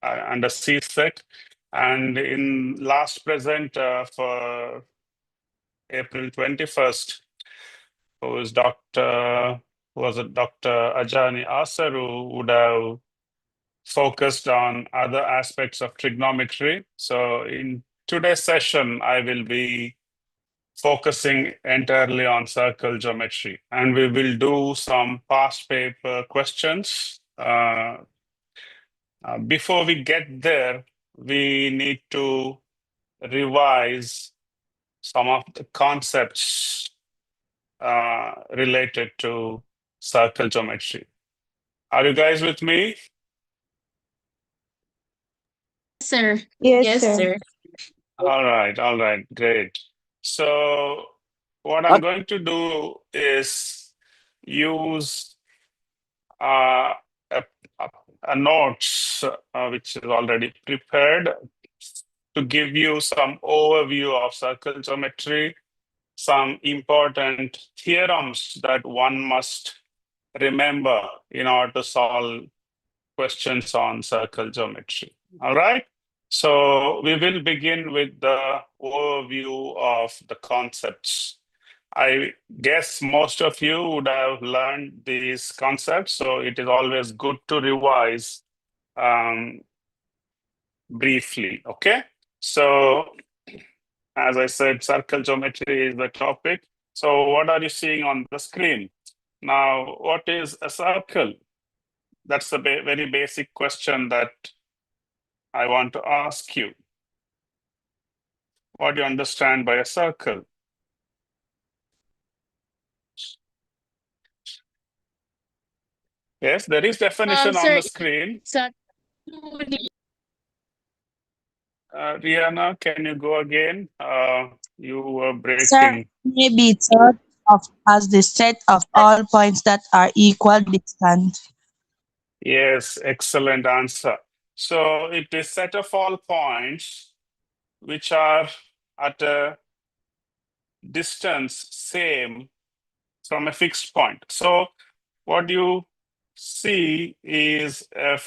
under CSEC. And in last present for April 21st, was Dr. Ajani Asaru would have focused on other aspects of trigonometry. So in today's session, I will be focusing entirely on circle geometry, and we will do some past paper questions. Before we get there, we need to revise some of the concepts related to circle geometry. Are you guys with me? Sir. Yes, sir. All right, great. So what I'm going to do is use a notes which is already prepared to give you some overview of circle geometry, some important theorems that one must remember in order to solve questions on circle geometry. All right. So we will begin with the overview of the concepts. I guess most of you would have learned these concepts, so it is always good to revise briefly, okay? So as I said, circle geometry is the topic. So what are you seeing on the screen? Now, what is a circle? That's the very basic question that I want to ask you. What do you understand by a circle? Yes, there is definition on Sir, the screen. sir, Rihanna, can you go again? You were Sir, breaking. may be thought of as the set of all points that are equal distant. Yes, excellent answer. So it is set of all points which are at a distance same from a fixed point. So what you see is a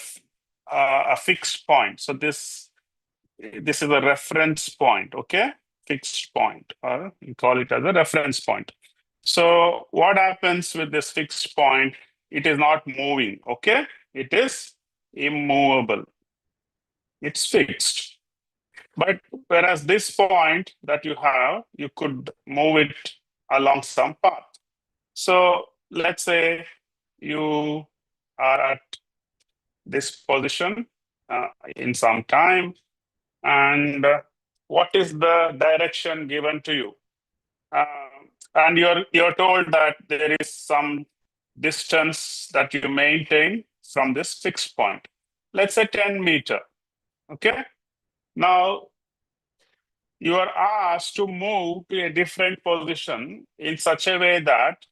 fixed point. So this is a reference point, okay? Fixed point, or you call it as a reference point. So what happens with this fixed point? It is not moving, okay? It is immovable. It's fixed. But whereas this point that you have, you could move it along some path. So let's say you are at this position in some time, and what is the direction given to you? And you're told that there is some distance that you maintain from this fixed point. Let's say 10 meter. Okay. Now you are asked to move to a different position in such a way that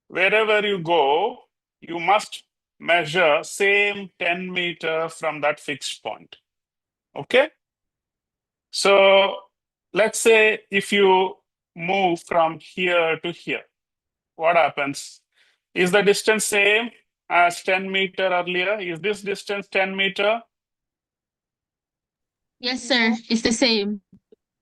wherever you go, you must measure same 10 meter from that fixed point. Okay. So let's say if you move from here to here, what happens? Is the distance same as 10 meter earlier? Is this distance 10 meter? yes, sir. It's the same.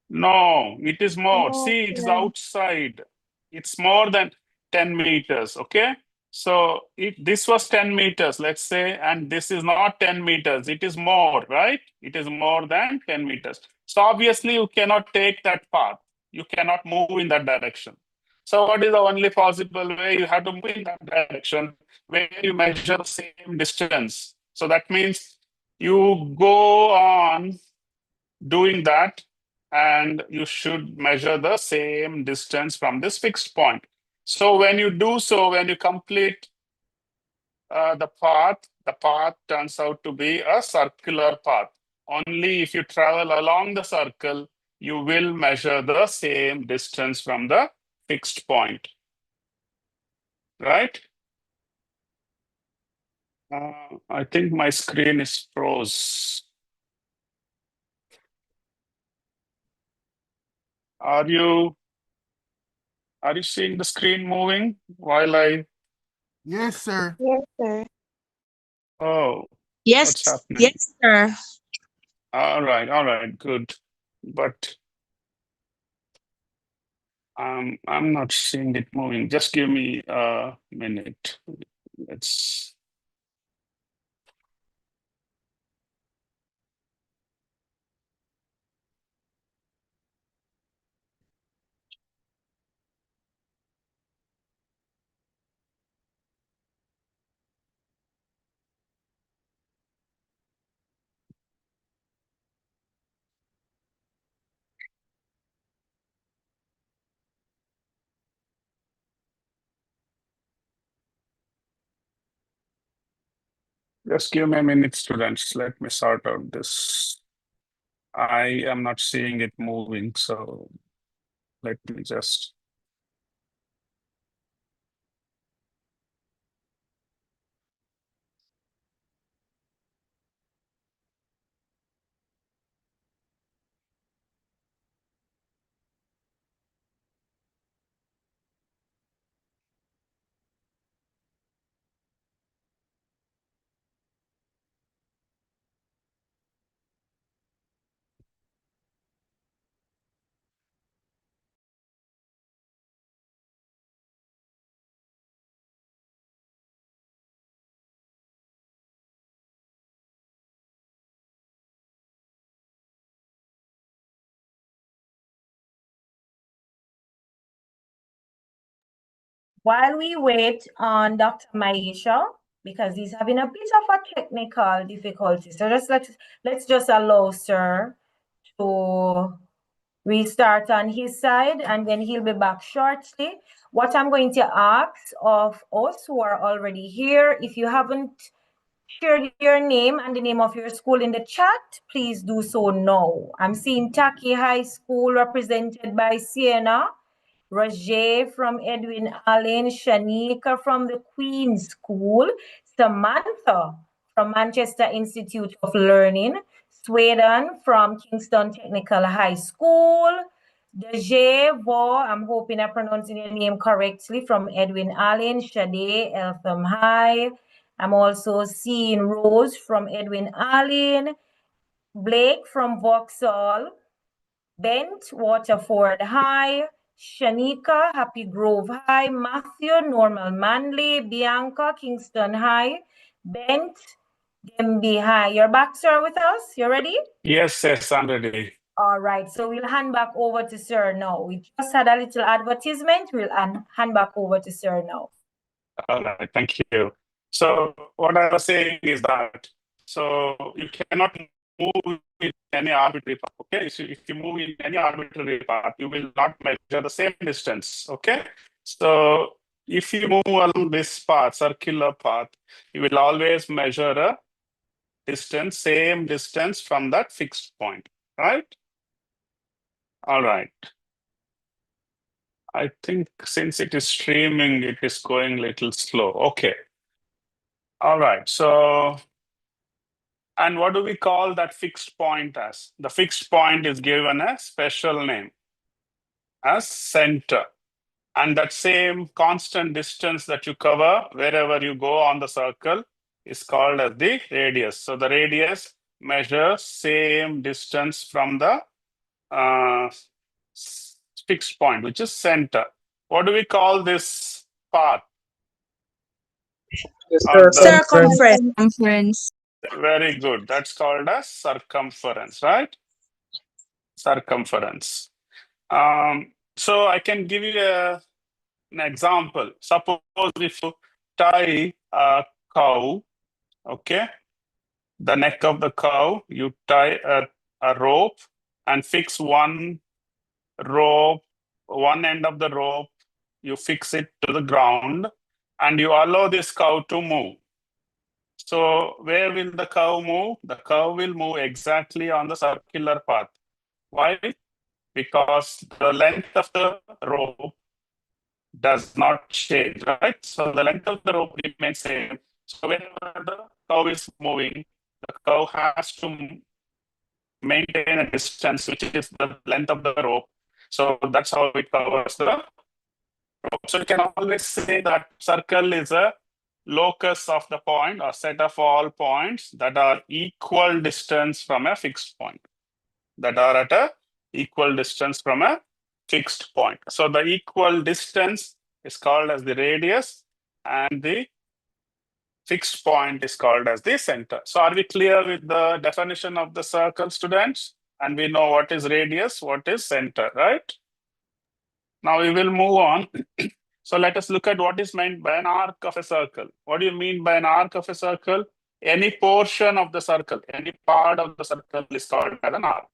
No, it is more. No, See, it is sir. outside. It's more than 10 meters, okay? So this was 10 meters, let's say, and this is not 10 meters. It is more, right? It is more than 10 meters. So obviously you cannot take that path. You cannot move in that direction. So what is the only possible way? You have to move in that direction where you measure the same distance. So that means you go on doing that, and you should measure the same distance from this fixed point. So when you do so, when you complete the path turns out to be a circular path. Only if you travel along the circle, you will measure the same distance from the fixed point. Right? I think my screen is froze. Are you seeing the screen moving while I? Yes, sir. Yes, sir. Oh, Yes, What's happening? yes, sir. All right, good. But I'm not seeing it moving. Just give me a minute. Let's. Just give me a minute, students. Let me sort out this. I am not seeing it moving, so let me just. While we wait on Dr. Maisha, because he's having a bit of a technical difficulty, so let's just allow sir to restart on his side, and then he'll be back shortly. What I'm going to ask of us who are already here, if you haven't shared your name and the name of your school in the chat, please do so now. I'm seeing Taki High School represented by Sienna, Roger from Edwin Allen, Shanika from the Queen's School, Samantha from Manchester Institute of Learning, Sweden from Kingston Technical High School, Dejevo, I'm hoping I'm pronouncing your name correctly, from Edwin Allen, Shade, Eltham High. I'm also seeing Rose from Edwin Allen, Blake from Vauxhall, Bent, Waterford High, Shanika, Happy Grove High, Matthew, Normal Manley, Bianca, Kingston High, Bent, Demby High. You're back, sir, with us? You ready? Yes, I'm ready. All right, so we'll hand back over to sir now. We just had a little advertisement. We'll hand back over to sir now. All right, thank you. So what I was saying is that so you cannot move in any arbitrary path. Okay, so if you move in any arbitrary path, you will not measure the same distance. Okay, so if you move along this path, circular path, you will always measure a distance, same distance from that fixed point, right? All right. I think since it is streaming, it is going a little slow. Okay. All right. So, and what do we call that fixed point as? The fixed point is given a special name as center. And that same constant distance that you cover wherever you go on the circle is called as the radius. So the radius measures same distance from the fixed point, which is center. What do we call this path? Or the- Circumference. Circumference. Very good. That's called as circumference, right? Circumference. So I can give you an example. Suppose if you tie a cow, okay, the neck of the cow, you tie a rope and fix one rope, one end of the rope, you fix it to the ground, and you allow this cow to move. So where will the cow move? The cow will move exactly on the circular path. Why? Because the length of the rope does not change, right? So the length of the rope remains same. So whenever the cow is moving, the cow has to maintain a distance, which is the length of the rope. So that's how it covers the rope. So you can always say that circle is a locus of the point or set of all points that are equal distance from a fixed point. That are at a equal distance from a fixed point. So the equal distance is called as the radius and the fixed point is called as the center. So are we clear with the definition of the circle, students? And we know what is radius, what is center, right? Now we will move on. So let us look at what is meant by an arc of a circle. What do you mean by an arc of a circle? Any portion of the circle, any part of the circle is called as an arc,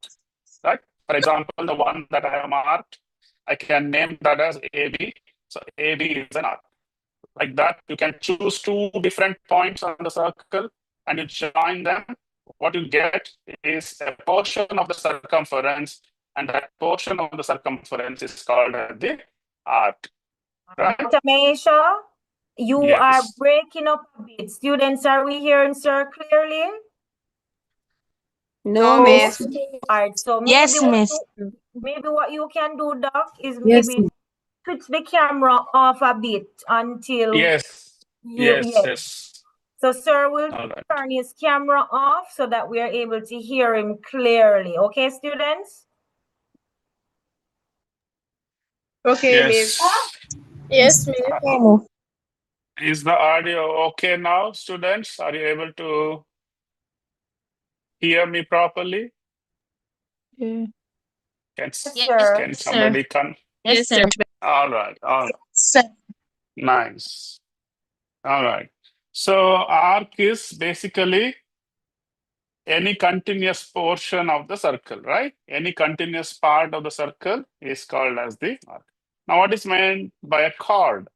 right? For example, the one that I have marked, I can name that as AB. So AB is an arc. Like that, you can choose two different points on the circle and you join them. What you get is a portion of the circumference, and that portion of the circumference is called the arc. Right? Dr. Maisha, you Yes. are breaking up a bit. Students, are we hearing sir clearly? No, miss. All right, so maybe Yes, miss. maybe what you can do, Doc, is Yes, maybe switch the camera off a bit until Yes. Yes. So sir will All right. turn his camera off so that we are able to hear him clearly. Okay, students? Okay, miss. Yes. Yes, miss. Is the audio okay now, students? Are you able to hear me properly? Yeah. Can sir. somebody come? Yes, sir. All right. All right. Sir. Nice. All right. So arc is basically any continuous portion of the circle, right? Any continuous part of the circle is called as the arc. Now, what is meant by a chord?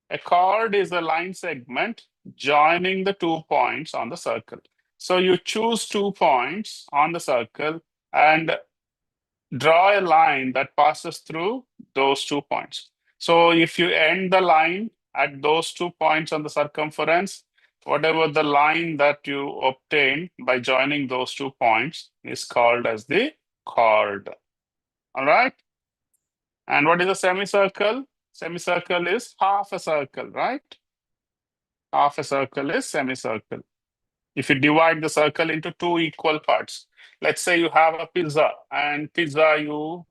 A chord is a line segment joining the 2 points on the circle. So you choose 2 points on the circle and draw a line that passes through those 2 points. So if you end the line at those 2 points on the circumference, whatever the line that you obtain by joining those 2 points is called as the chord. All right? And what is a semicircle? Semicircle is half a circle, right? Half a circle is semicircle. If you divide the circle into 2 equal parts, let's say you have a pizza, and pizza you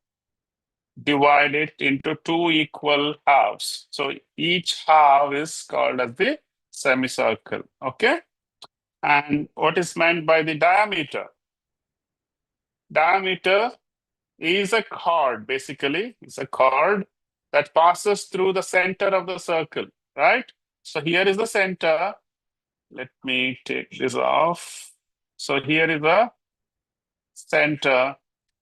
divide it into 2 equal halves. So each half is called as the semicircle, okay? And what is meant by the diameter? Diameter is a chord, basically. It's a chord that passes through the center of the circle, right? So here is the center. Let me take this off. So here is the center,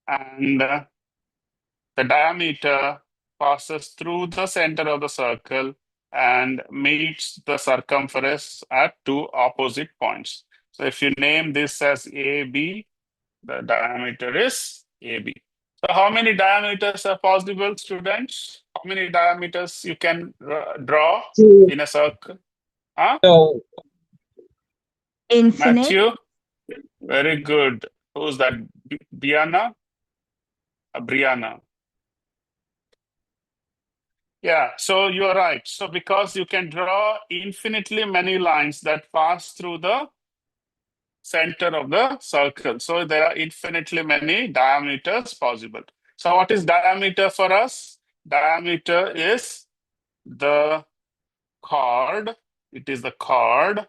and the diameter passes through the center of the circle and meets the circumference at 2 opposite points. So if you name this as AB, the diameter is AB. So how many diameters are possible, students? How many diameters you can draw in a circle? Huh? Infinite. Matthew? Very good. Who's that? Brianna? Brianna. Yeah, so you're right. So because you can draw infinitely many lines that pass through the center of the circle. So there are infinitely many diameters possible. So what is diameter for us? Diameter is the chord. It is the chord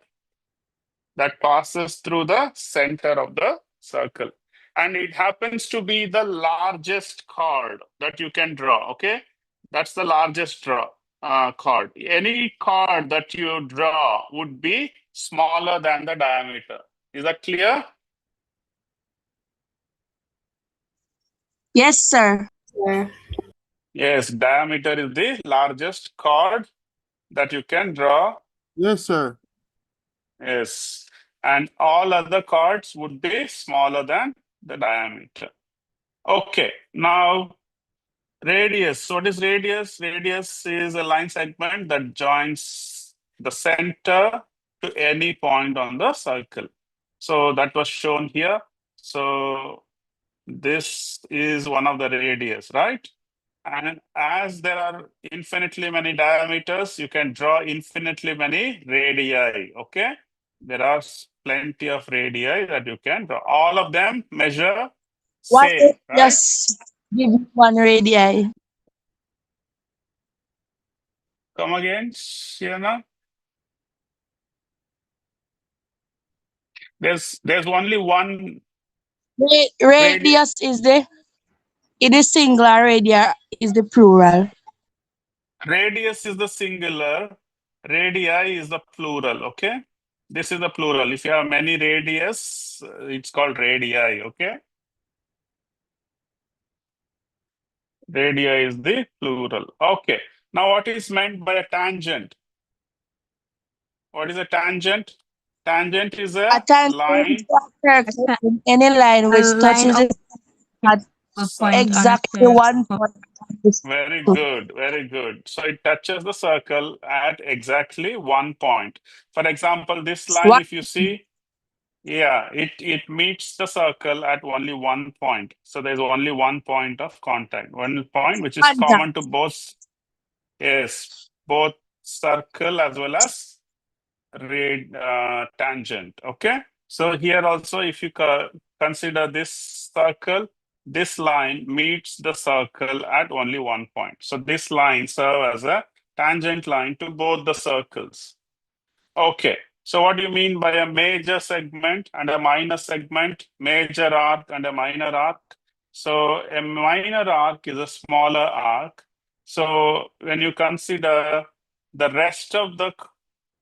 that passes through the center of the circle. And it happens to be the largest chord that you can draw, okay? That's the largest chord. Any chord that you draw would be smaller than the diameter. Is that clear? Yes, sir. Yes, diameter is the largest chord that you can draw. Yes, sir. Yes. And all other chords would be smaller than the diameter. Okay, now radius. What is radius? Radius is a line segment that joins the center to any point on the circle. So that was shown here. So this is one of the radius, right? And as there are infinitely many diameters, you can draw infinitely many radii, okay? There are plenty of radii that you can draw. All of them measure Why same, don't you right? just give me one radii? Come again, Shiana? There's only one radius. Radius is it is singular, radius is the plural. Radius is the singular, radii is the plural, okay? This is the plural. If you have many radius, it's called radii, okay? Radii is the plural. Okay. Now, what is meant by a tangent? What is a tangent? Tangent is A a tangent line. to a circle in any line which A line touches of it at a point on a exactly circle. one point. Very good, very good. So it touches the circle at exactly one point. For example, this line, One if you see, yeah, it meets the circle at only one point. So there's only one point of contact, one point which is contact. common to both, yes, both circle as well as tangent. Okay, so here also, if you consider this circle, this line meets the circle at only one point. So this line serves as a tangent line to both the circles. Okay, so what do you mean by a major segment and a minor segment, major arc and a minor arc? So a minor arc is a smaller arc. So when you consider the rest of the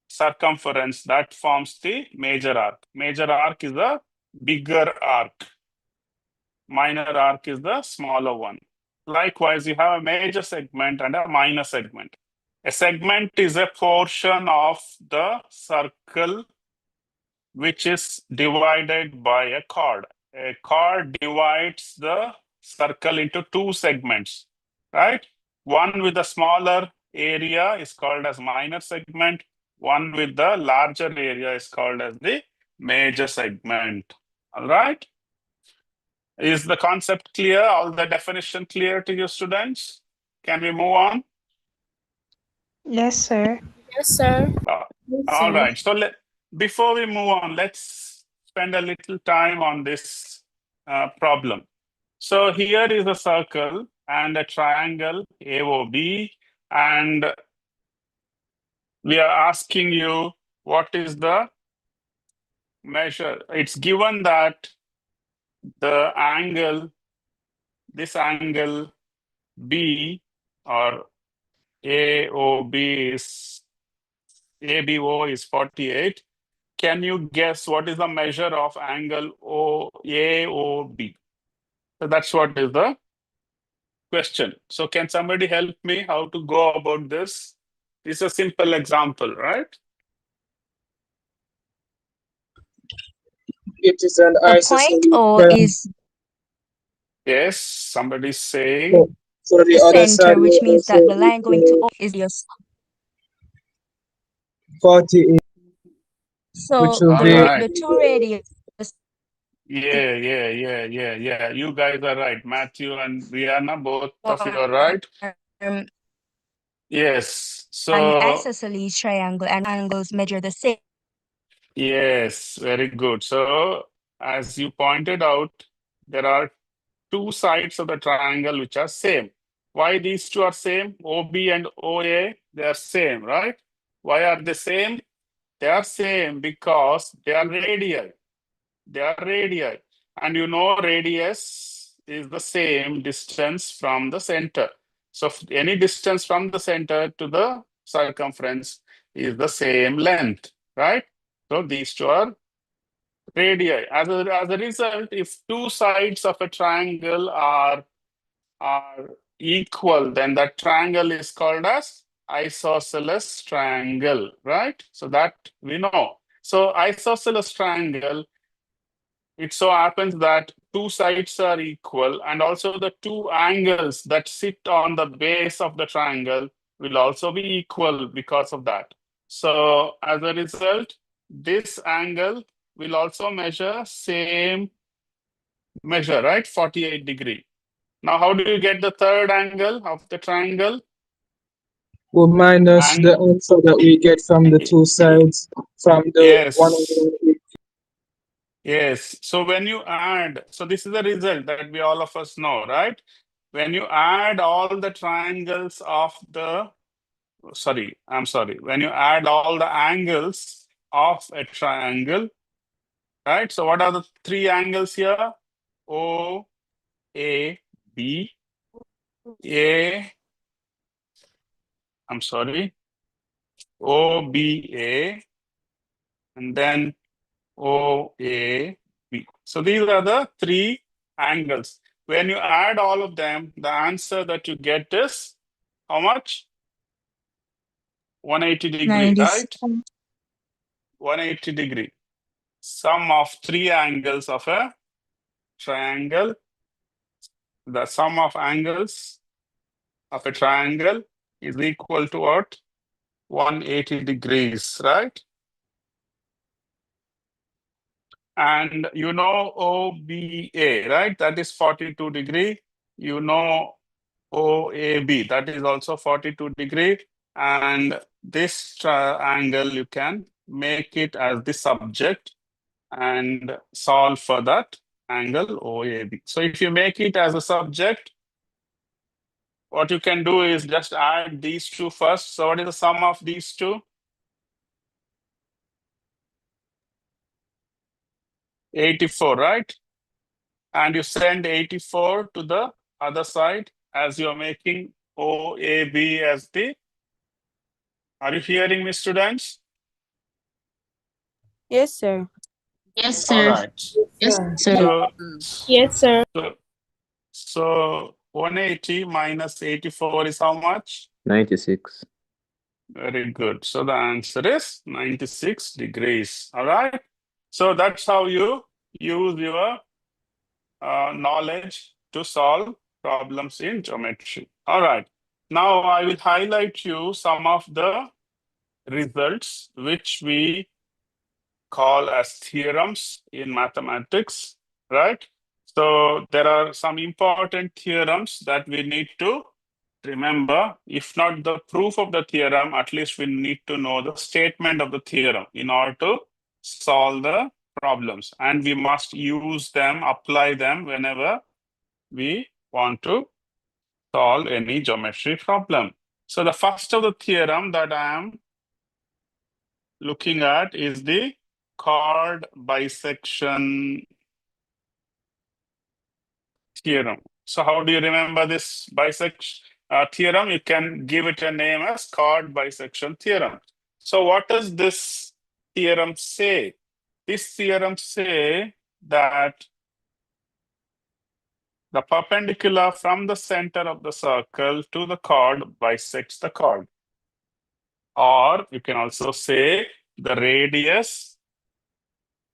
circumference, that forms the major arc. Major arc is a bigger arc. Minor arc is the smaller one. Likewise, you have a major segment and a minor segment. A segment is a portion of the circle which is divided by a chord. A chord divides the circle into two segments, right? One with a smaller area is called as minor segment. One with the larger area is called as the major segment. All right? Is the concept clear? All the definition clear to your students? Can we move on? Yes, sir. Yes, sir. All right. So before we move on, let's spend a little time on this problem. So here is a circle and a triangle AOB, and we are asking you what is the measure. It's given that the angle, this angle B or AOB is ABO is 48. Can you guess what is the measure of angle AOB? So that's what is the question. So can somebody help me how to go about this? It's a simple example, right? It is an The point O is Yes, somebody's saying. for the the other side, center, which we means that also the line going to O is your 48, so which will All be right. the two radius. Yeah. You guys are right. Matthew and Rihanna, both of you are right. An Yes. So isosceles triangle and angles measure the same. yes, very good. So as you pointed out, there are two sides of the triangle which are same. Why these two are same? OB and OA, they are same, right? Why are they same? They are same because they are radii. They are radii. And you know radius is the same distance from the center. So any distance from the center to the circumference is the same length, right? So these two are radii. As a result, if two sides of a triangle are equal, then that triangle is called as isosceles triangle, right? So that we know. So isosceles triangle, it so happens that two sides are equal, and also the two angles that sit on the base of the triangle will also be equal because of that. So as a result, this angle will also measure same measure, right? 48 degree. Now, how do you get the third angle of the triangle? Well, minus And the answer that we get from the two sides from the yes, 180. yes. So when you add, so this is the result that we all of us know, right? When you add all the triangles of the, I'm sorry, when you add all the angles of a triangle, right? So what are the three angles here? O, A, B, A, I'm sorry, O, B, A, and then O, A, B. So these are the three angles. When you add all of them, the answer that you get is how much? 180 degree, 90. right? 180 degree. Sum of three angles of a triangle. The sum of angles of a triangle is equal to what? 180 degrees, right? And you know OBA, right? That is 42 degree. You know OAB, that is also 42 degree. And this triangle, you can make it as the subject and solve for that angle OAB. So if you make it as a subject, what you can do is just add these two first. So what is the sum of these two? 84, right? And you send 84 to the other side as you're making OAB as the, are you hearing me, students? Yes, sir. Yes, All sir. right. Yes, Sure. sir. Yes, sir. So 180 minus 84 is how much? 96. Very good. So the answer is 96 degrees. All right. So that's how you use your knowledge to solve problems in geometry. All right. Now I will highlight you some of the results which we call as theorems in mathematics, right? So there are some important theorems that we need to remember. If not the proof of the theorem, at least we need to know the statement of the theorem in order to solve the problems. And we must use them, apply them whenever we want to solve any geometry problem. So the first of the theorem that I am looking at is the chord bisection theorem. So how do you remember this bisection theorem? You can give it a name as chord bisection theorem. So what does this theorem say? This theorem say that the perpendicular from the center of the circle to the chord bisects the chord. Or you can also say the radius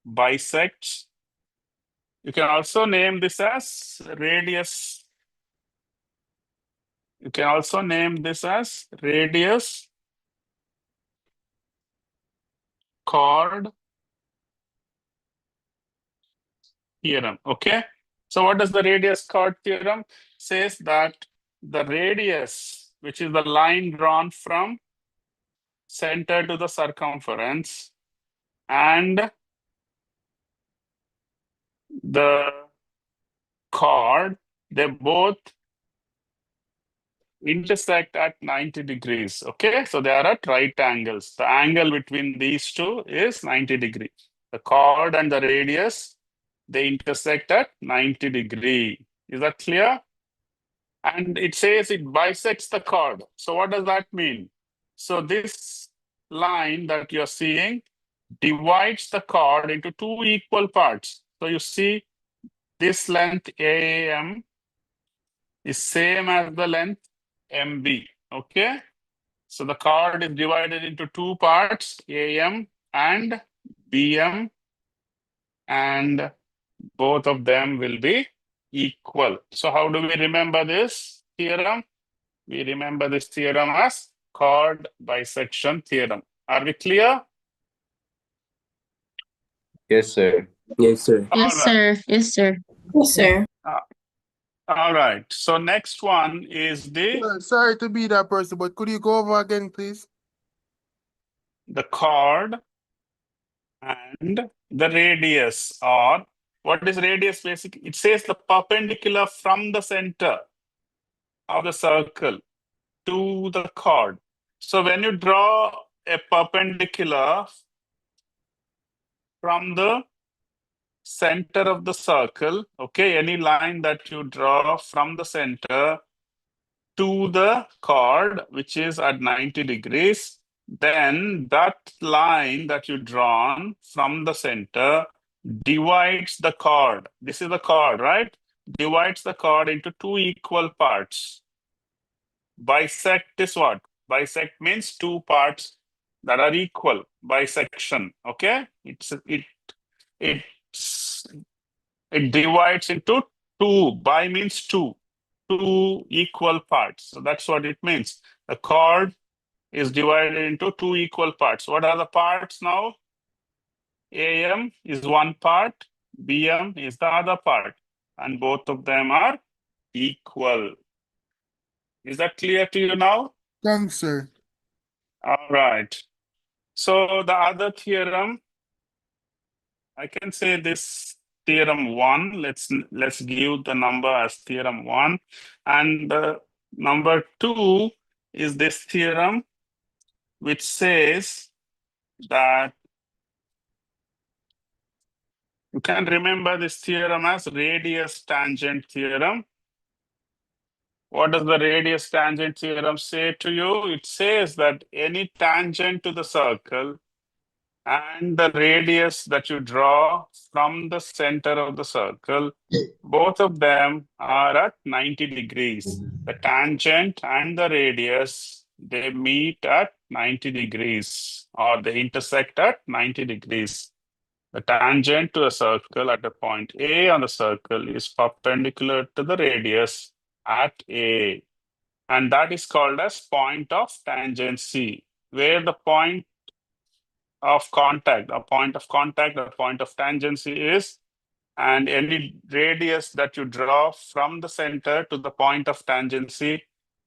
bisects. You can also name this as radius. You can also name this as radius chord theorem. Okay. So what does the radius chord theorem says? That the radius, which is the line drawn from center to the circumference, and the chord, they both intersect at 90 degrees. Okay, so they are at right angles. The angle between these two is 90 degrees. The chord and the radius, they intersect at 90 degree. Is that clear? And it says it bisects the chord. So what does that mean? So this line that you're seeing divides the chord into two equal parts. So you see this length AM is same as the length MB. Okay. So the chord is divided into two parts, AM and BM, and both of them will be equal. So how do we remember this theorem? We remember this theorem as chord bisection theorem. Are we clear? Yes, sir. Yes, sir. All Yes, right. sir. Yes, sir. Yes, sir. All right. So next one is Sorry to be that person, but could you go over again, please? the chord and the radius, or what is radius basically? It says the perpendicular from the center of the circle to the chord. So when you draw a perpendicular from the center of the circle, okay, any line that you draw from the center to the chord, which is at 90 degrees, then that line that you drawn from the center divides the chord. This is the chord, right? Divides the chord into two equal parts. Bisect is what? Bisect means two parts that are equal. Bisection, okay? It divides into two. Bi means two equal parts. So that's what it means. The chord is divided into two equal parts. What are the parts now? AM is one part, BM is the other part, and both of them are equal. Is that clear to you now? Thanks, sir. All right. So the other theorem, I can say this theorem 1. Let's give the number as theorem 1, and number 2 is this theorem, which says that you can remember this theorem as radius tangent theorem. What does the radius tangent theorem say to you? It says that any tangent to the circle and the radius that you draw from the center of the circle, both of them are at 90 degrees. The tangent and the radius, they meet at 90 degrees, or they intersect at 90 degrees. The tangent to a circle at a point A on the circle is perpendicular to the radius at A. And that is called as point of tangency, where the point of contact, a point of contact, a point of tangency is, and any radius that you draw from the center to the point of tangency,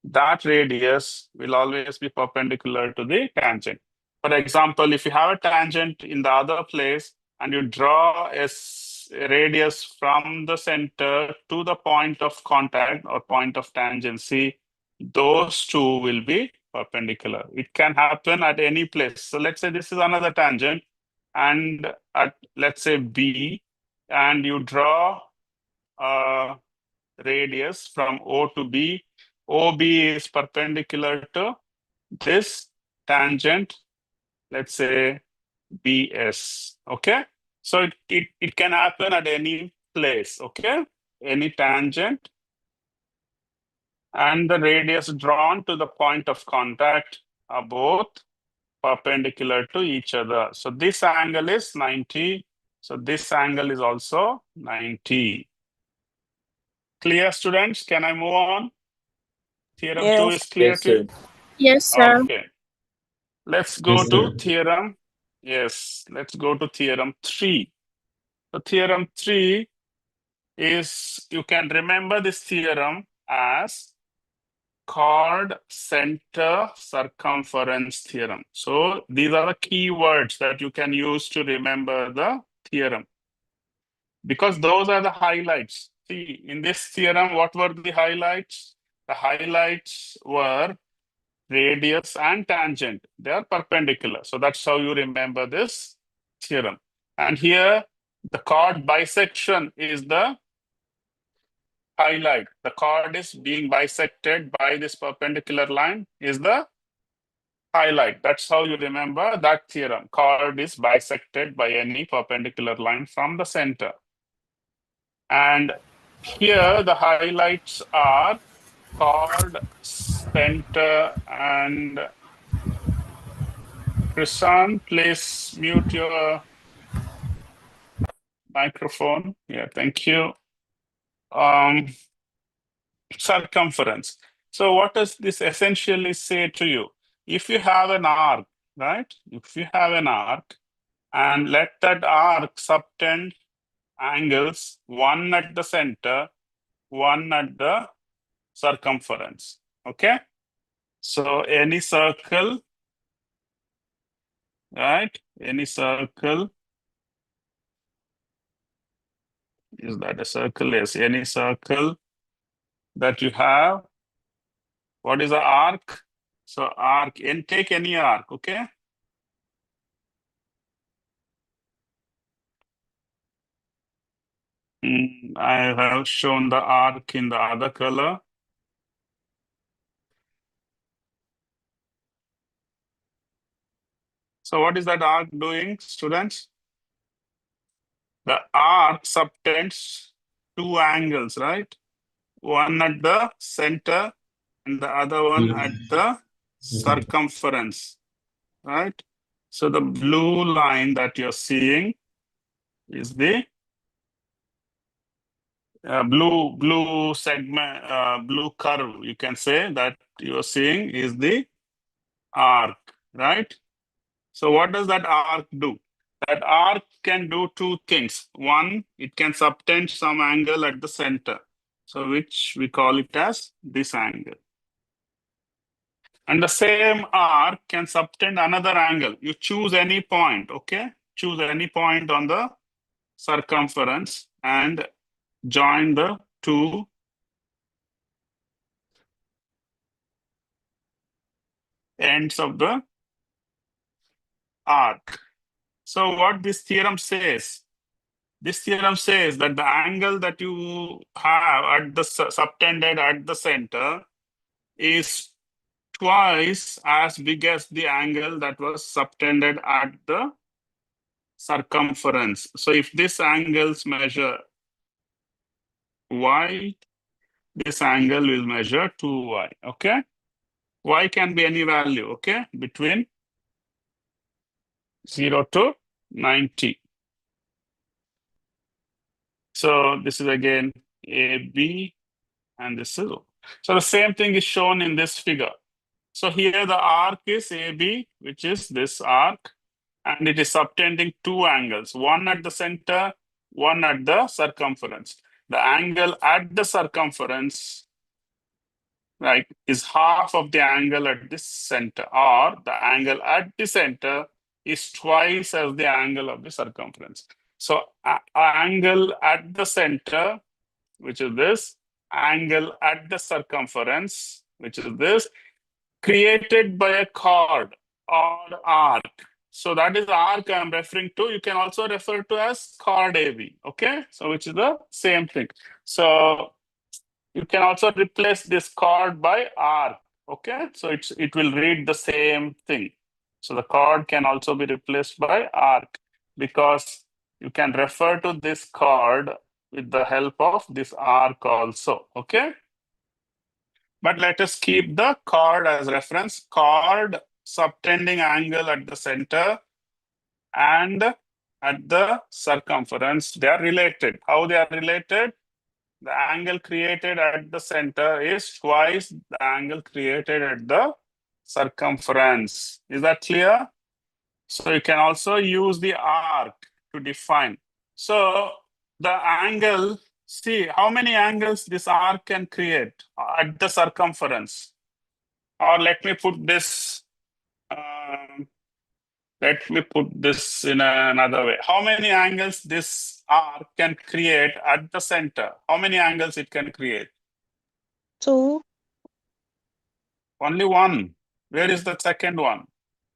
that radius will always be perpendicular to the tangent. For example, if you have a tangent in the other place and you draw a radius from the center to the point of contact or point of tangency, those two will be perpendicular. It can happen at any place. So let's say this is another tangent, and at, let's say, B, and you draw a radius from O to B. OB is perpendicular to this tangent, let's say BS, okay? So it can happen at any place, okay? Any tangent and the radius drawn to the point of contact are both perpendicular to each other. So this angle is 90. So this angle is also 90. Clear, students? Can I move on? Theorem 2 is clear Yes, to you? sir. Yes, sir. Okay. Let's go Yes, to sir. theorem. Yes, let's go to theorem 3. So theorem 3 is, you can remember this theorem as chord center circumference theorem. So these are the key words that you can use to remember the theorem, because those are the highlights. See, in this theorem, what were the highlights? The highlights were radius and tangent. They are perpendicular. So that's how you remember this theorem. And here, the chord bisection is the highlight. The chord is being bisected by this perpendicular line is the highlight. That's how you remember that theorem. Chord is bisected by any perpendicular line from the center. And here the highlights are chord center and Krishan, please mute your microphone. Yeah, thank you. Circumference. So what does this essentially say to you? If you have an arc, right? If you have an arc and let that arc subtend angles, one at the center one at the circumference. Okay. So any circle, right? Any circle, is that a circle? Yes, any circle that you have. What is the arc? So arc, and take any arc, okay? I have shown the arc in the other color. So what is that arc doing, students? The arc subtends two angles, right? One at the center and the other one at the circumference, right? So the blue line that you're seeing is the blue segment, blue curve, you can say, that you're seeing is the arc, right? So what does that arc do? That arc can do two things. One, it can subtend some angle at the center, so which we call it as this angle. And the same arc can subtend another angle. You choose any point, okay? Choose any point on the circumference and join the two ends of the arc. So what this theorem says? This theorem says that the angle that you have at the subtended at the center is twice as big as the angle that was subtended at the circumference. So if this angles measure y, this angle will measure 2y, okay? Y can be any value, okay? Between 0 to 90. So this is again AB, and this is O. So the same thing is shown in this figure. So here the arc is AB, which is this arc, and it is subtending two angles, one at the center, one at the circumference. The angle at the circumference, right, is half of the angle at the center, or the angle at the center is twice as the angle of the circumference. So angle at the center, which is this, angle at the circumference, which is this, created by a chord or arc. So that is the arc I'm referring to. You can also refer to as chord AB, okay? So which is the same thing. So you can also replace this chord by arc, okay? So it will read the same thing. So the chord can also be replaced by arc, because you can refer to this chord with the help of this arc also, okay? But let us keep the chord as reference. Chord subtending angle at the center and at the circumference, they are related. How they are related? The angle created at the center is twice the angle created at the circumference. Is that clear? So you can also use the arc to define. So the angle, see how many angles this arc can create at the circumference. Or let me put this in another way. How many angles this arc can create at the center? How many angles it can create? 2. Only one. Where is the second one?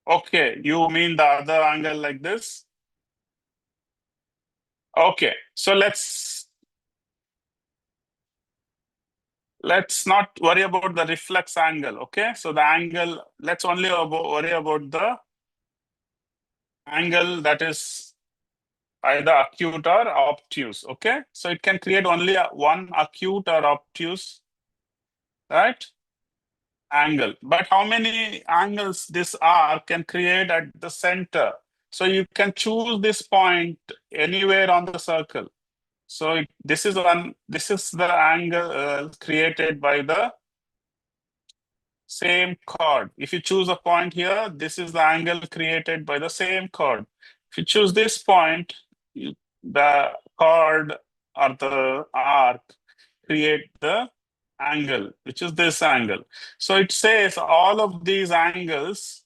Okay, you mean the other angle like this? Okay, so let's not worry about the reflex angle, okay? So the angle, let's only worry about the angle that is either acute or obtuse, okay? So it can create only one acute or obtuse, right, angle. But how many angles this arc can create at the center? So you can choose this point anywhere on the circle. So this is the angle created by the same chord. If you choose a point here, this is the angle created by the same chord. If you choose this point, the chord or the arc create the angle, which is this angle. So it says all of these angles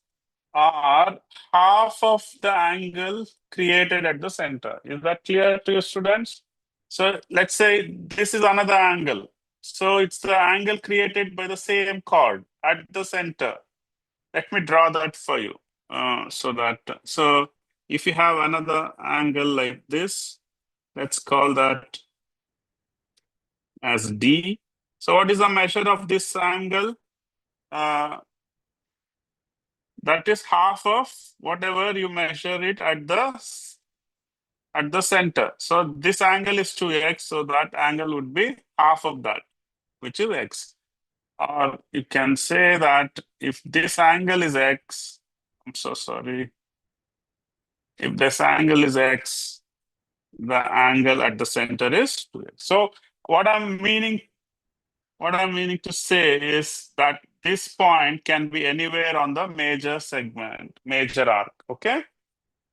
are half of the angle created at the center. Is that clear to your students? So let's say this is another angle. So it's the angle created by the same chord at the center. Let me draw that for you. So if you have another angle like this, let's call that as D. So what is the measure of this angle? That is half of whatever you measure it at the center. So this angle is 2x, so that angle would be half of that, which is x. Or you can say that if this angle is x, I'm so sorry. If this angle is x, the angle at the center is 2x. So what I'm meaning to say is that this point can be anywhere on the major segment, major arc, okay?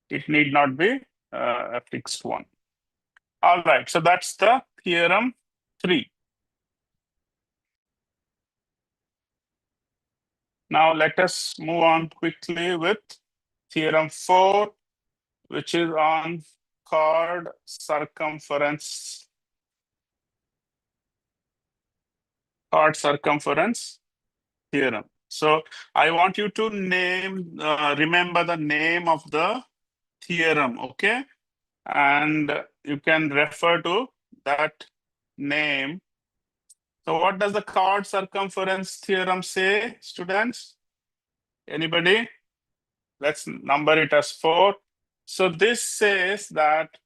It need not be a fixed one. All right, so that's the theorem 3. Now let us move on quickly with theorem 4, which is on chord circumference theorem. So I want you to remember the name of the theorem, okay? And you can refer to that name. So what does the chord circumference theorem say, students? Anybody? Let's number it as 4. So this says that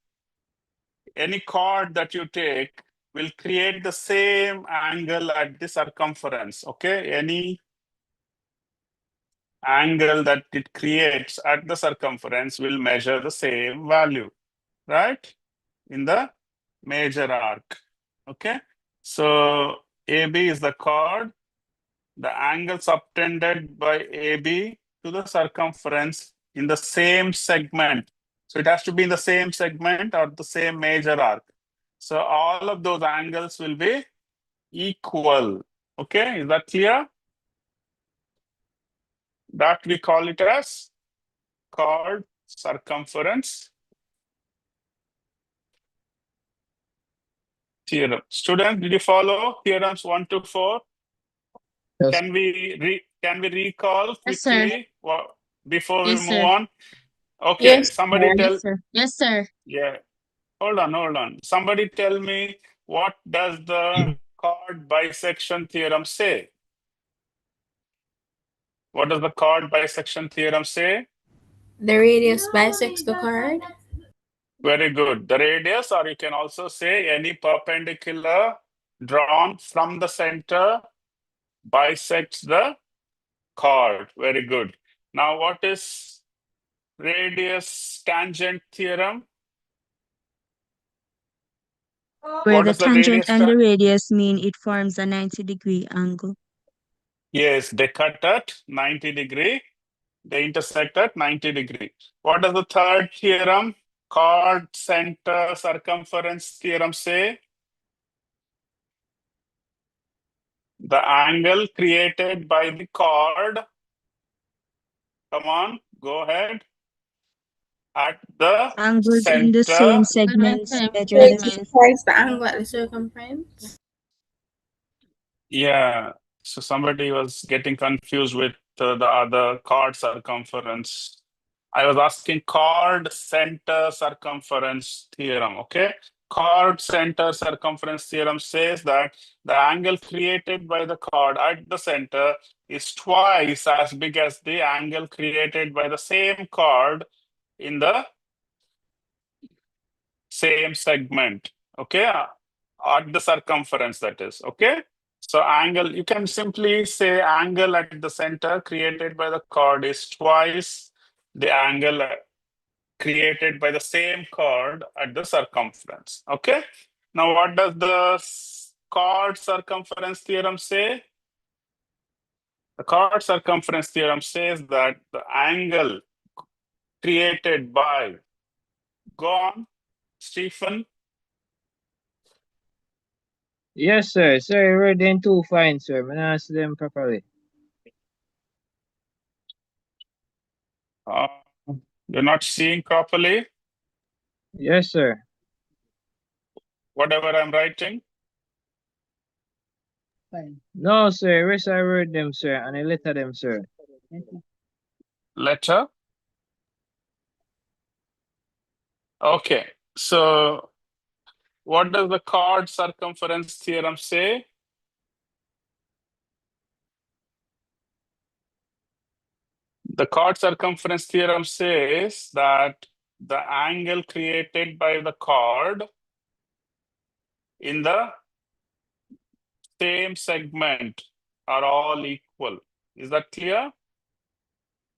any chord that you take will create the same angle at the circumference, okay? Any angle that it creates at the circumference will measure the same value, right? In the major arc, okay? So AB is the chord. The angle subtended by AB to the circumference in the same segment. So it has to be in the same segment or the same major arc. So all of those angles will be equal. Okay, is that clear? That we call it as chord circumference theorem. Students, did you follow theorems 1 to 4? Yes. Can we recall Yes, sir. quickly before we Yes, move sir. on? Okay, Yes, somebody sir. tell. Yes, sir. Yes, sir. Yeah, hold on. Somebody tell me, what does the chord bisection theorem say? What does the chord bisection theorem say? The radius bisects the chord. Very good. The radius, or you can also say any perpendicular drawn from the center bisects the chord. Very good. Now, what is radius tangent theorem? Where What the is the tangent radius? and the radius mean it forms a 90-degree angle. Yes, they cut at 90 degree. They intersect at 90 degree. What does the third theorem, chord center circumference theorem, say? The angle created by the chord, come on, go ahead, at the Angles in the center. same segments Same measure the segment. same. Twice the angle at the circumference. Yeah, so somebody was getting confused with the other chord circumference. I was asking chord center circumference theorem, okay? Chord center circumference theorem says that the angle created by the chord at the center is twice as big as the angle created by the same chord in the same segment, okay? At the circumference, that is, okay? So angle, you can simply say angle at the center created by the chord is twice the angle created by the same chord at the circumference, okay? Now, what does the chord circumference theorem say? The chord circumference theorem says that the angle created by, go on, Stephen. Yes, sir. Sir, you read them too fine, sir. I'm gonna answer them properly. Uh, you're not seeing properly Yes, sir. whatever I'm writing? No, sir. Yes, I read them, sir, and I letter them, sir. Letter? Okay. So what does the chord circumference theorem say? The chord circumference theorem says that the angle created by the chord in the same segment are all equal. Is that clear?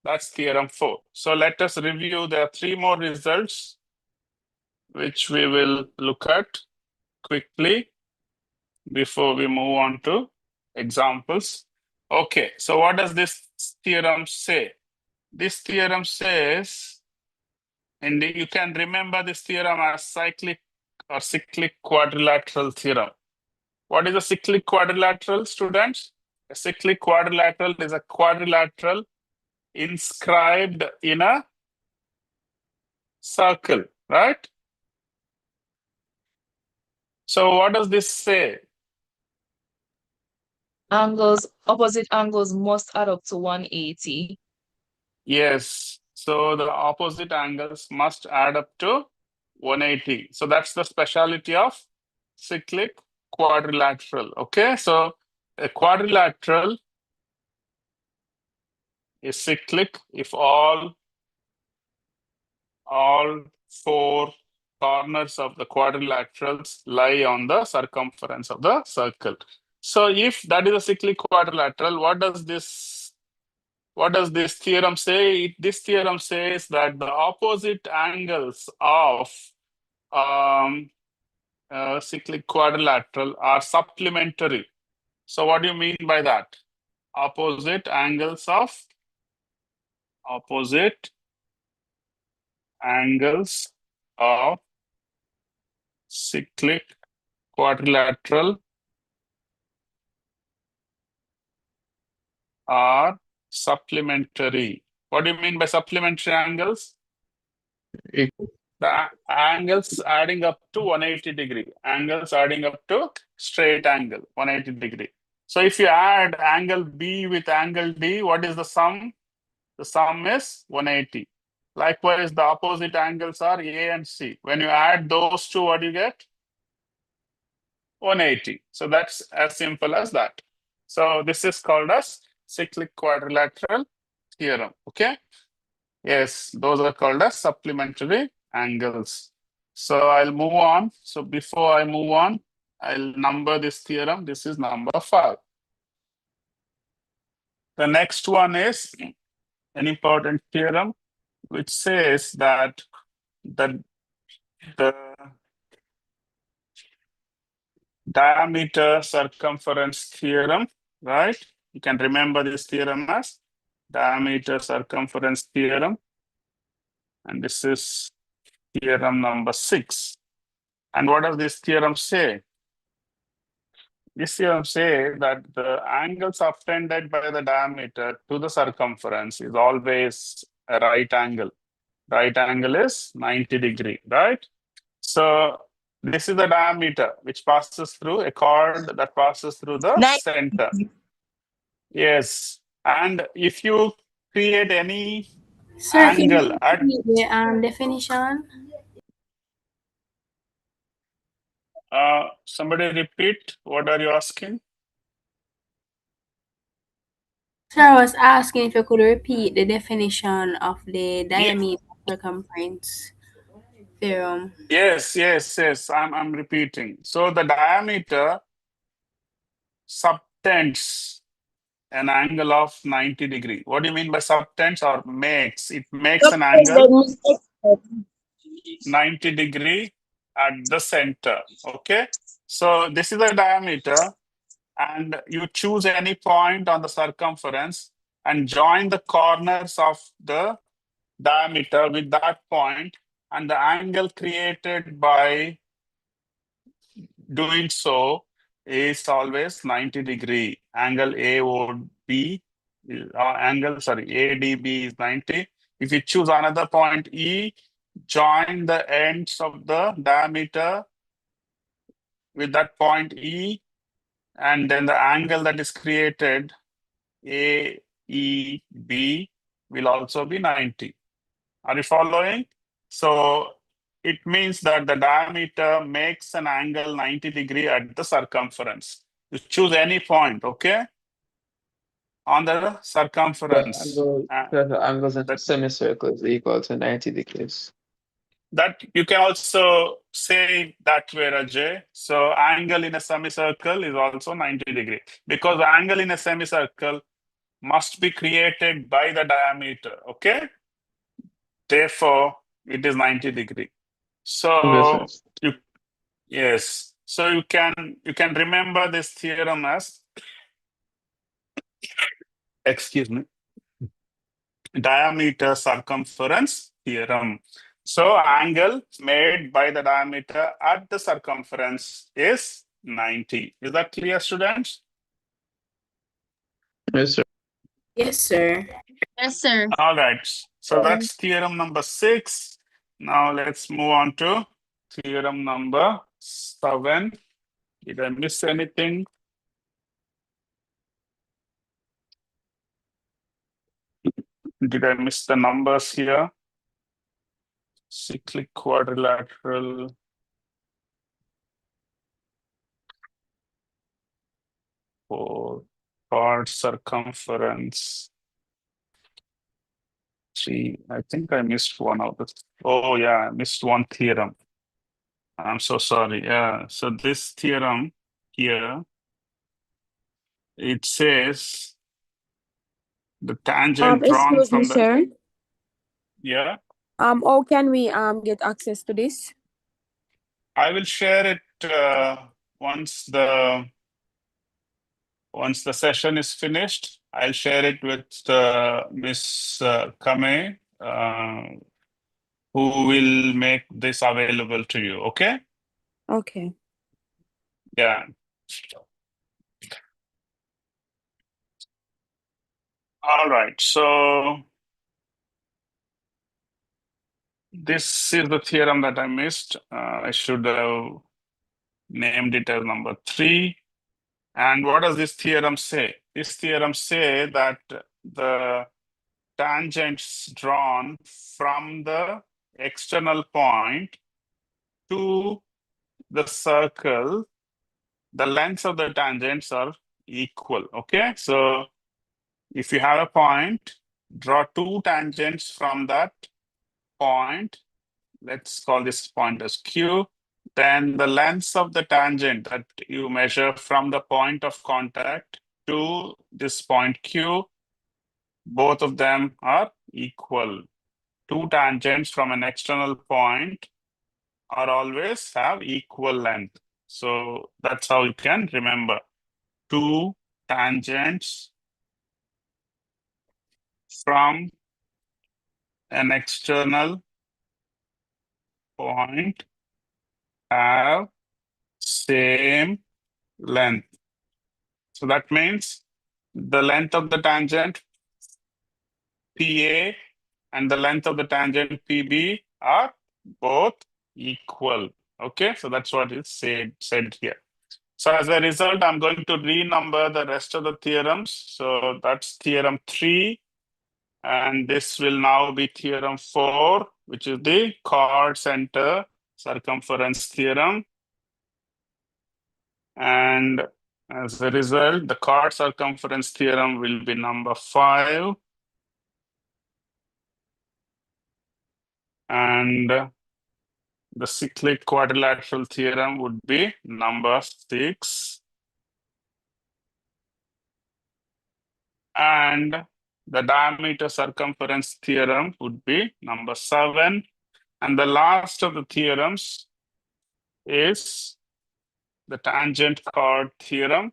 That's theorem 4. So let us review. There are 3 more results which we will look at quickly before we move on to examples. Okay, so what does this theorem say? This theorem says, and you can remember this theorem as cyclic or cyclic quadrilateral theorem. What is a cyclic quadrilateral, students? A cyclic quadrilateral is a quadrilateral inscribed in a circle, right? So what does this say? Opposite angles must add up to 180. Yes, so the opposite angles must add up to 180. So that's the speciality of cyclic quadrilateral. Okay, so a quadrilateral is cyclic if all 4 corners of the quadrilaterals lie on the circumference of the circle. So if that is a cyclic quadrilateral, what does this theorem say? This theorem says that the opposite angles of cyclic quadrilateral are supplementary. So what do you mean by that? Opposite angles of cyclic quadrilateral are supplementary. What do you mean by supplementary angles? The angles adding up to 180 degree. Angles adding up to straight angle, 180 degree. So if you add angle B with angle D, what is the sum? The sum is 180. Likewise, the opposite angles are A and C. When you add those two, what do you get? 180. So that's as simple as that. So this is called as cyclic quadrilateral theorem. Okay. Yes, those are called as supplementary angles. So I'll move on. So before I move on, I'll number this theorem. This is number 5. The next one is an important theorem which says that the diameter circumference theorem, right? You can remember this theorem as diameter circumference theorem. And this is theorem number 6. And what does this theorem say? This theorem says that the angle subtended by the diameter to the circumference is always a right angle. Right angle is 90 degree, right? So this is the diameter which passes through a chord that passes through the center. Yes. And if you create any Sir, can angle you at repeat the definition? somebody repeat, what are you asking? Sir, I was asking if you could repeat the definition of the diameter circumference theorem. Yes. I'm repeating. So the diameter subtends an angle of 90 degree. What do you mean by subtends or makes? It makes an angle 90 degree at the center. Okay. So this is the diameter, and you choose any point on the circumference and join the corners of the diameter with that point, and the angle created by doing so is always 90 degree. Angle ADB is 90. If you choose another point E, join the ends of the diameter with that point E, and then the angle that is created, AEB, will also be 90. Are you following? So it means that the diameter makes an angle 90 degree at the circumference. You choose any point, okay? On the circumference. The angles in a semicircle is equal to 90 degrees. That you can also say that way, Rajay. So angle in a semicircle is also 90 degree because the angle in a semicircle must be created by the diameter, okay? Therefore, it is 90 degree. So yes, so you can remember this theorem as, excuse me, diameter circumference theorem. So angle made by the diameter at the circumference is 90. Is that clear, students? Yes, sir. Yes, sir. Yes, sir. All right. So that's theorem number 6. Now let's move on to theorem number 7. Did I miss anything? Did I miss the numbers here? Cyclic quadrilateral. For chord circumference. 3. I think I missed one of the. Oh yeah, I missed one theorem. I'm so sorry. Yeah. So this theorem here, it says the tangent drawn Excuse from me, the. sir. Yeah. How can we get access to this? I will share it once the session is finished. I'll share it with Miss Kame, who will make this available to you. Okay. Okay. Yeah. All right. So this is the theorem that I missed. I should have named it as number 3. And what does this theorem say? This theorem say that the tangents drawn from the external point to the circle, the lengths of the tangents are equal. Okay. So if you have a point, draw 2 tangents from that point. Let's call this point as Q. Then the lengths of the tangent that you measure from the point of contact to this point Q, both of them are equal. 2 tangents from an external point are always have equal length. So that's how you can remember. 2 tangents from an external point have same length. So that means the length of the tangent PA and the length of the tangent PB are both equal. Okay, so that's what is said here. So as a result, I'm going to renumber the rest of the theorems. So that's theorem 3. And this will now be theorem 4, which is the chord center circumference theorem. And as a result, the chord circumference theorem will be number 5. And the cyclic quadrilateral theorem would be number 6. And the diameter circumference theorem would be number 7. And the last of the theorems is the tangent chord theorem.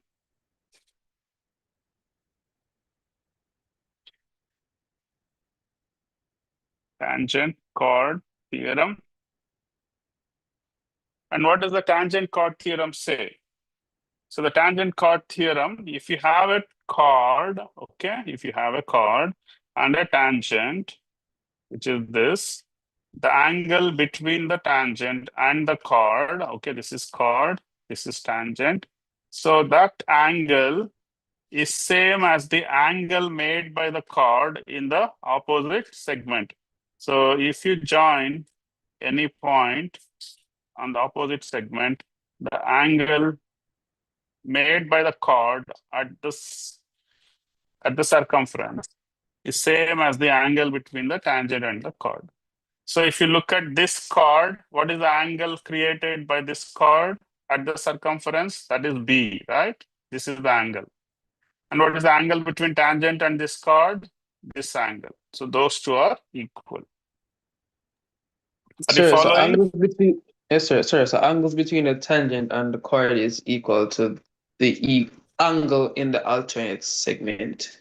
Tangent chord theorem. And what does the tangent chord theorem say? So the tangent chord theorem, if you have a chord, okay, if you have a chord and a tangent, which is this, the angle between the tangent and the chord, okay, this is chord, this is tangent. So that angle is same as the angle made by the chord in the opposite segment. So if you join any point on the opposite segment, the angle made by the chord at the circumference is same as the angle between the tangent and the chord. So if you look at this chord, what is the angle created by this chord at the circumference? That is B, right? This is the angle. And what is the angle between tangent and this chord? This angle. So those two are equal. Are you Sir, so following? angles between yes, sir. So angles between the tangent and the chord is equal to the angle in the alternate segment.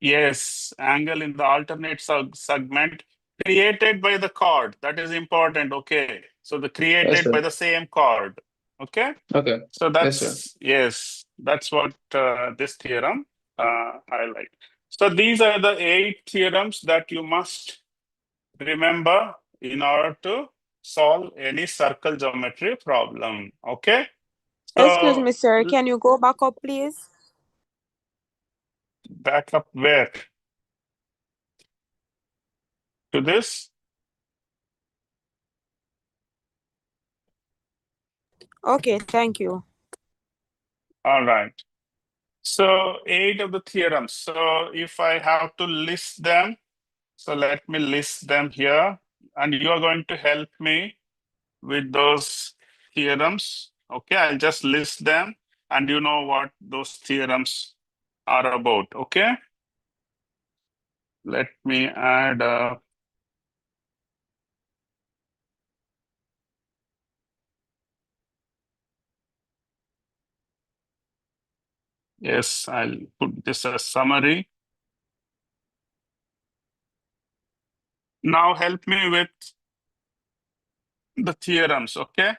Yes, angle in the alternate segment created by the chord. That is important. Okay. So the Yes, created sir. by the same chord. Okay. Okay. So Yes, sir. that's what this theorem highlight. So these are the 8 theorems that you must remember in order to solve any circle geometry problem. Okay. Excuse So me, sir. Can you go back up, please? back up where? To this? Okay, thank you. All right. So 8 of the theorems. So if I have to list them, so let me list them here, and you are going to help me with those theorems. Okay, I'll just list them and you know what those theorems are about. Okay, let me add yes, I'll put this as summary. Now help me with the theorems. Okay,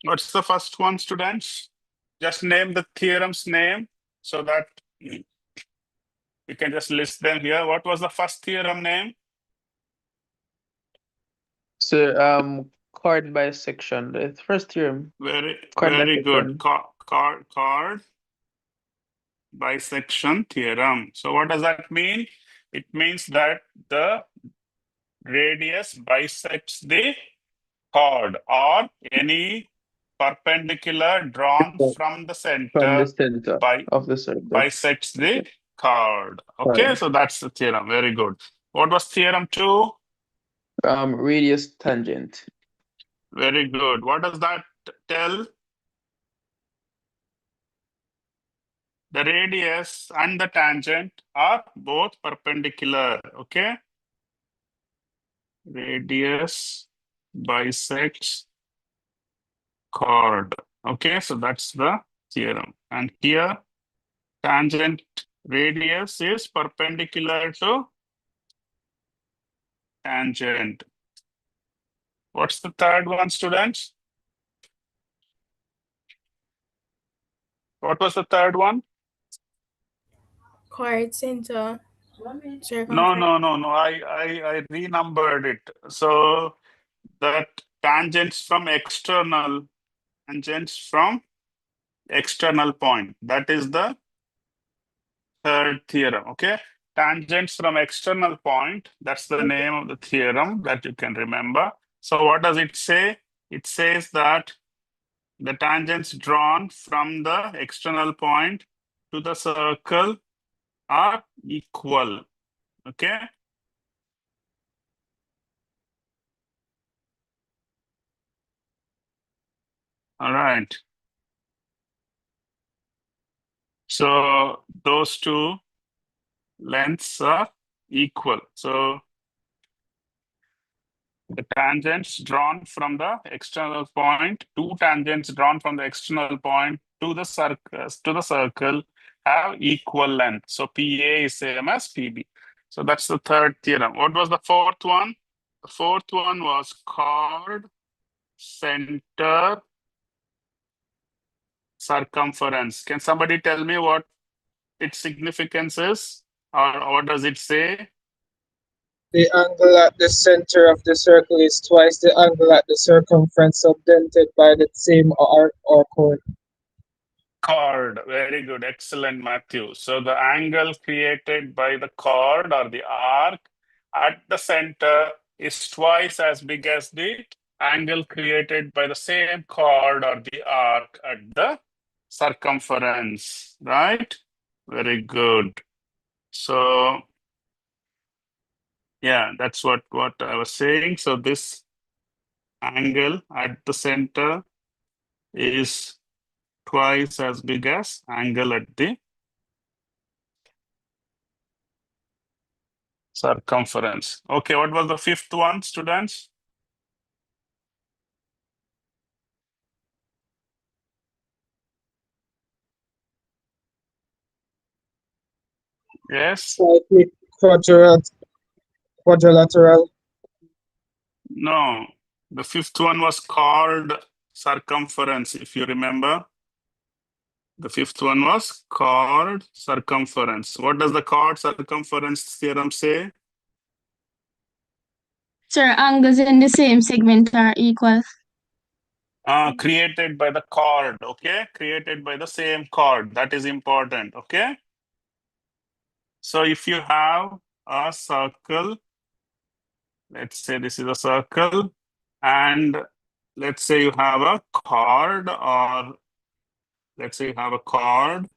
what's the first one, students? Just name the theorem's name so that you can just list them here. What was the first theorem name? So chord bisection. The first theorem. Very Chord good. bisection. Chord bisection theorem. So what does that mean? It means that the radius bisects the chord or any perpendicular drawn from the From the center center of the circle. bisects the chord. Okay, Chord. so that's the theorem. Very good. What was theorem 2? Radius tangent. Very good. What does that tell? The radius and the tangent are both perpendicular. Okay. Radius bisects chord. Okay, so that's the theorem. And here, tangent radius is perpendicular to tangent. What's the third one, students? What was the third one? Chord center. No. I renumbered it. So that tangents from external point. That is the third theorem. Okay. Tangents from external point. That's the name of the theorem that you can remember. So what does it say? It says that the tangents drawn from the external point to the circle are equal. Okay. All right. So those two lengths are equal. So the tangents drawn from the external point, two tangents drawn from the external point to the circle have equal length. So PA is same as PB. So that's the third theorem. What was the fourth one? The fourth one was chord center circumference. Can somebody tell me what its significance is? Or what does it say? The angle at the center of the circle is twice the angle at the circumference subtended by the same arc or chord. Chord. Very good. Excellent, Matthew. So the angle created by the chord or the arc at the center is twice as big as the angle created by the same chord or the arc at the circumference, right? Very good. So yeah, that's what I was saying. So this angle at the center is twice as big as angle at the circumference. Okay, what was the fifth one, students? Yes? Cyclic quadrilateral. No. The fifth one was chord circumference, if you remember. The fifth one was chord circumference. What does the chord circumference theorem say? Sir, angles in the same segment are equal. Created by the chord, okay? Created by the same chord. That is important, okay? So if you have a circle, let's say this is a circle, and let's say you have a chord, or let's say you have a chord.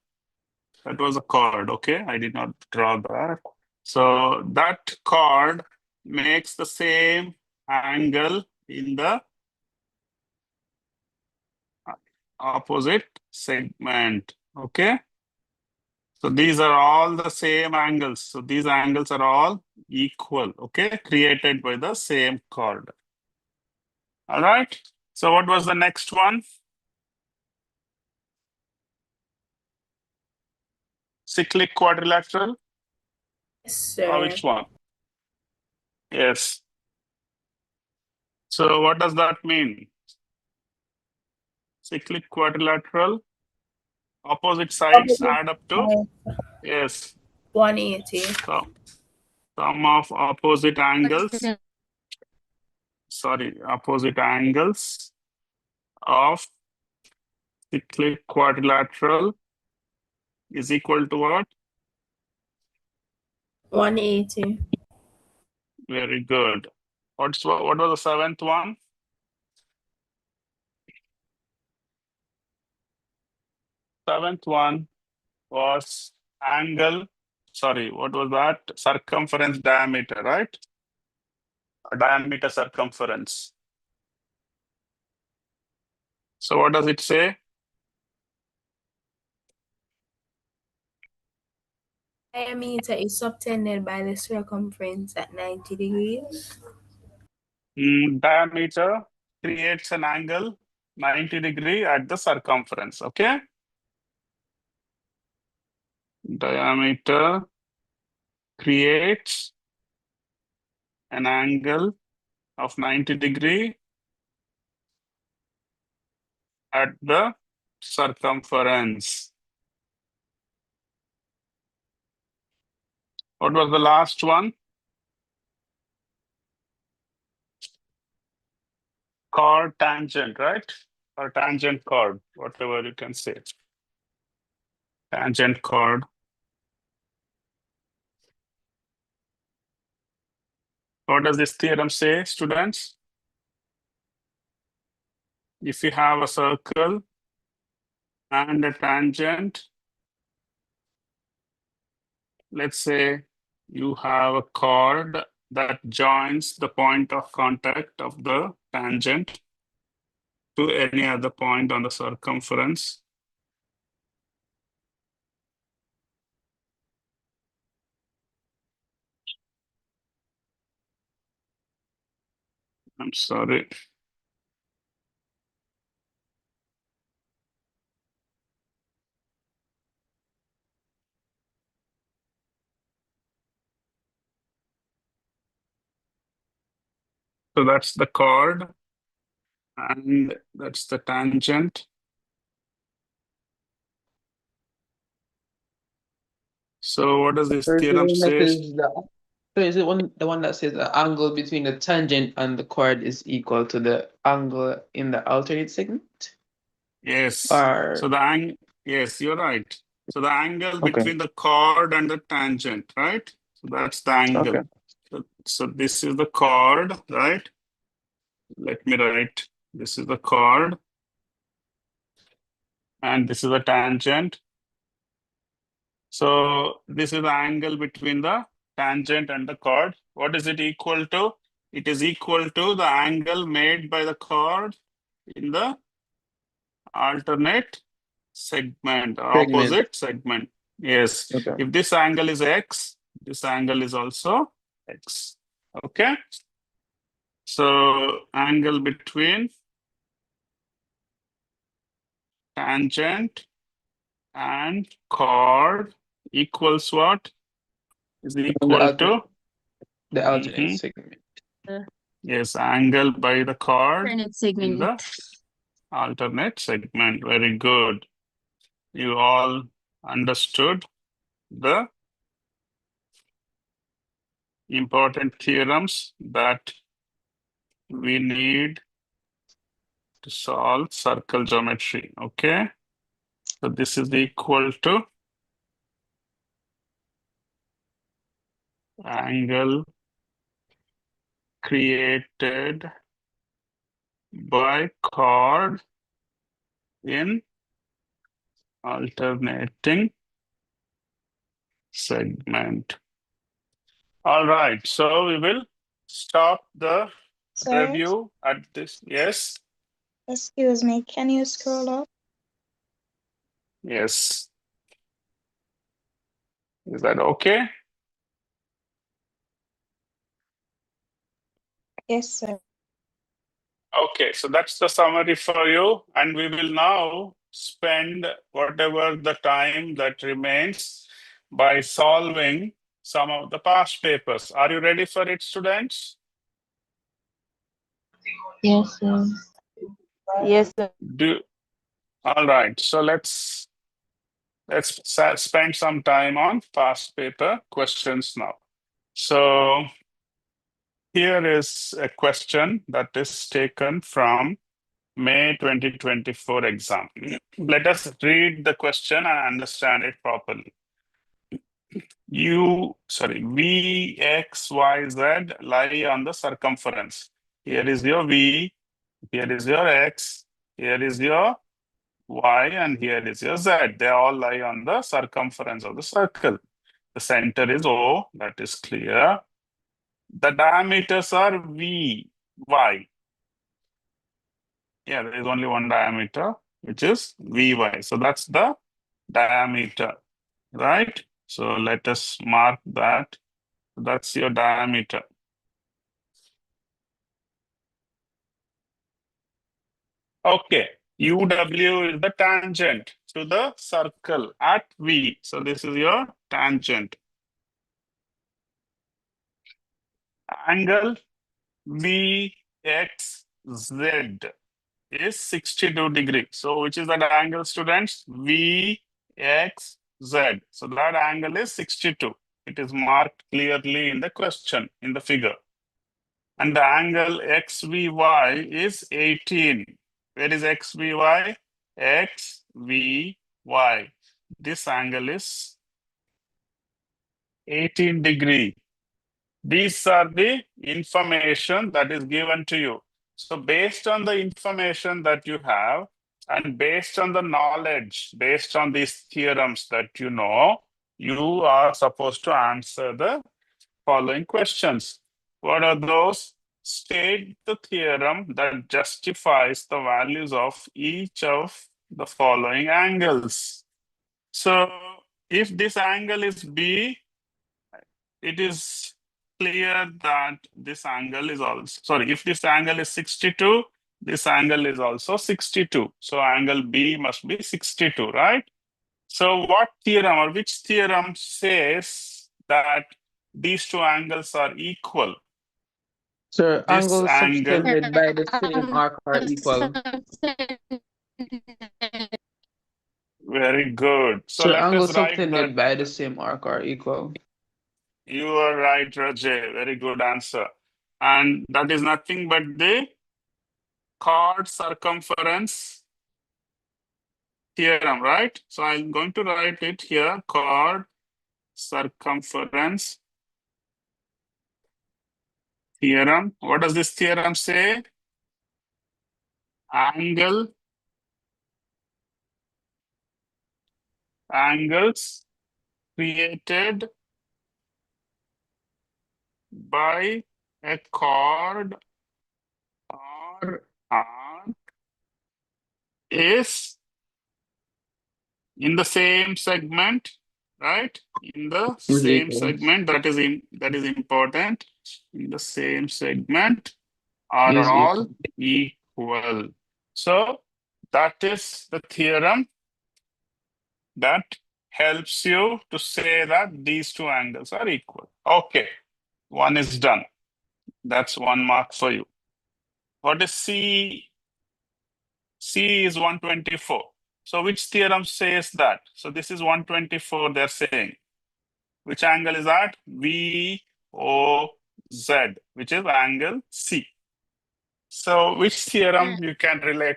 That was a chord, okay? I did not draw that. So that chord makes the same angle in the opposite segment, okay? So these are all the same angles. So these angles are all equal, okay? Created by the same chord. All right. So what was the next one? Cyclic quadrilateral? Yes, Or sir. which one? Yes. So what does that mean? Cyclic quadrilateral? Opposite sides add up to? Yes. 180. Sum of opposite angles. Sorry, opposite angles of cyclic quadrilateral is equal to what? 180. Very good. What was the seventh one? Seventh one was angle. Sorry, what was that? Circumference diameter, right? Diameter circumference. So what does it say? Diameter is subtended by the circumference at 90 degrees. Diameter creates an angle 90 degree at the circumference, okay? Diameter creates an angle of 90 degree at the circumference. What was the last one? Chord tangent, right? Or tangent chord, whatever you can say. Tangent chord. What does this theorem say, students? If you have a circle and a tangent, let's say you have a chord that joins the point of contact of the tangent to any other point on the circumference. I'm sorry. So that's the chord and that's the tangent. So what does this Sir, the theorem one that say? is so is it the one that says the angle between the tangent and the chord is equal to the angle in the alternate segment? Yes. Or So the yes, you're right. So the angle okay. between the chord and the tangent, right? So that's the angle. Okay. So this is the chord, right? Let me write. This is the chord, and this is the tangent. So this is the angle between the tangent and the chord. What is it equal to? It is equal to the angle made by the chord in the alternate segment or Segment. opposite segment. Yes. Okay. If this angle is x, this angle is also x. Okay. So angle between tangent and chord equals what? Is equal to the alternate segment. yes, angle by the chord Alternate in segment. the alternate segment. Very good. You all understood the important theorems that we need to solve circle geometry. Okay. So this is equal to angle created by chord in alternating segment. All right, so we will stop the Sir, review at this. Yes, excuse me, can you scroll up? yes. Is that okay? Yes, sir. Okay, so that's the summary for you, and we will now spend whatever the time that remains by solving some of the past papers. Are you ready for it, students? Yes, sir. Yes, sir. All right, so let's spend some time on past paper questions now. So here is a question that is taken from May 2024 exam. Let us read the question and understand it properly. V, X, Y, Z lie on the circumference. Here is your V, here is your X, here is your Y, and here is your Z. They all lie on the circumference of the circle. The center is O, that is clear. The diameters are V, Y. Yeah, there is only one diameter, which is Vy. So that's the diameter, right? So let us mark that. That's your diameter. Okay, UW is the tangent to the circle at V. So this is your tangent. Angle VXZ is 62 degrees. So which is that angle, students? VXZ. So that angle is 62. It is marked clearly in the question, in the figure. And the angle XVY is 18. Where is XVY? XVY. This angle is 18 degree. These are the information that is given to you. So based on the information that you have and based on the knowledge, based on these theorems that you know, you are supposed to answer the following questions. What are those? State the theorem that justifies the values of each of the following angles. So if this angle is B, it is clear that this angle is also, sorry, if this angle is 62, this angle is also 62. So angle B must be 62, right? So what theorem or which theorem says that these two angles are equal? So This angles angle, subtended by the same arc are equal. Very good. So Sir, let angles us write subtended that. by the same arc are equal. You are right, Rajay. Very good answer. And that is nothing but the chord circumference theorem, right? So I'm going to write it here, chord circumference theorem. What does this theorem say? Angles created by a chord or arc is in the same segment, right? In the Is same equal. segment, that is important. In the same segment are Is all equal. equal. So that is the theorem that helps you to say that these two angles are equal. Okay, one is done. That's 1 mark for you. What is C? C is 124. So which theorem says that? So this is 124 they're saying. Which angle is that? VOZ, which is angle C. So which theorem you can relate?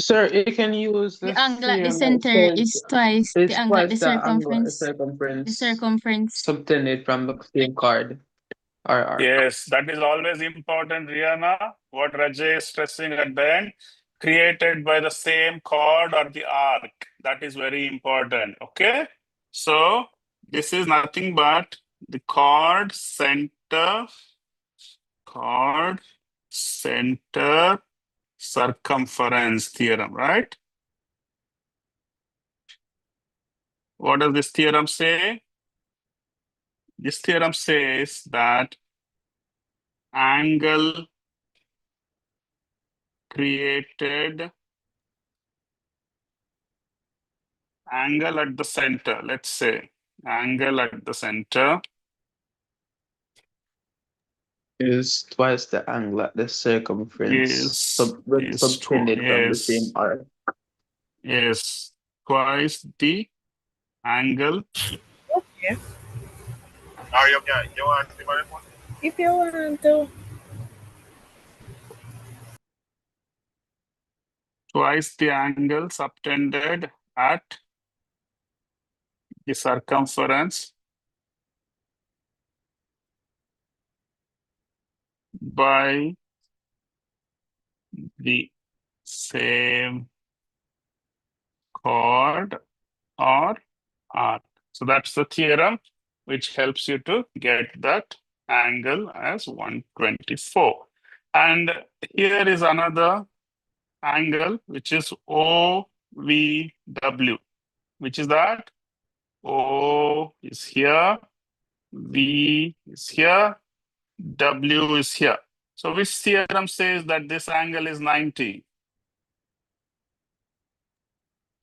Sir, you can use The the angle at the theorem that center says is twice the it's angle at twice the the angle at circumference. The circumference circumference. subtended from the same chord or arc. Yes, that is always important, Rihanna. What Rajay is stressing at the end, created by the same chord or the arc. That is very important. Okay. So this is nothing but the chord center circumference theorem, right? What does this theorem say? This theorem says that angle created angle at the center, let's say angle at the center Is twice the angle at the circumference is subtended from the same arc. Is twice the angle. Okay. Are you okay? You want to see my phone? If you want to. Twice the angle subtended at the circumference by the same chord or arc. So that's the theorem which helps you to get that angle as 124. And here is another angle which is OVW, which is that O is here, V is here, W is here. So which theorem says that this angle is 90?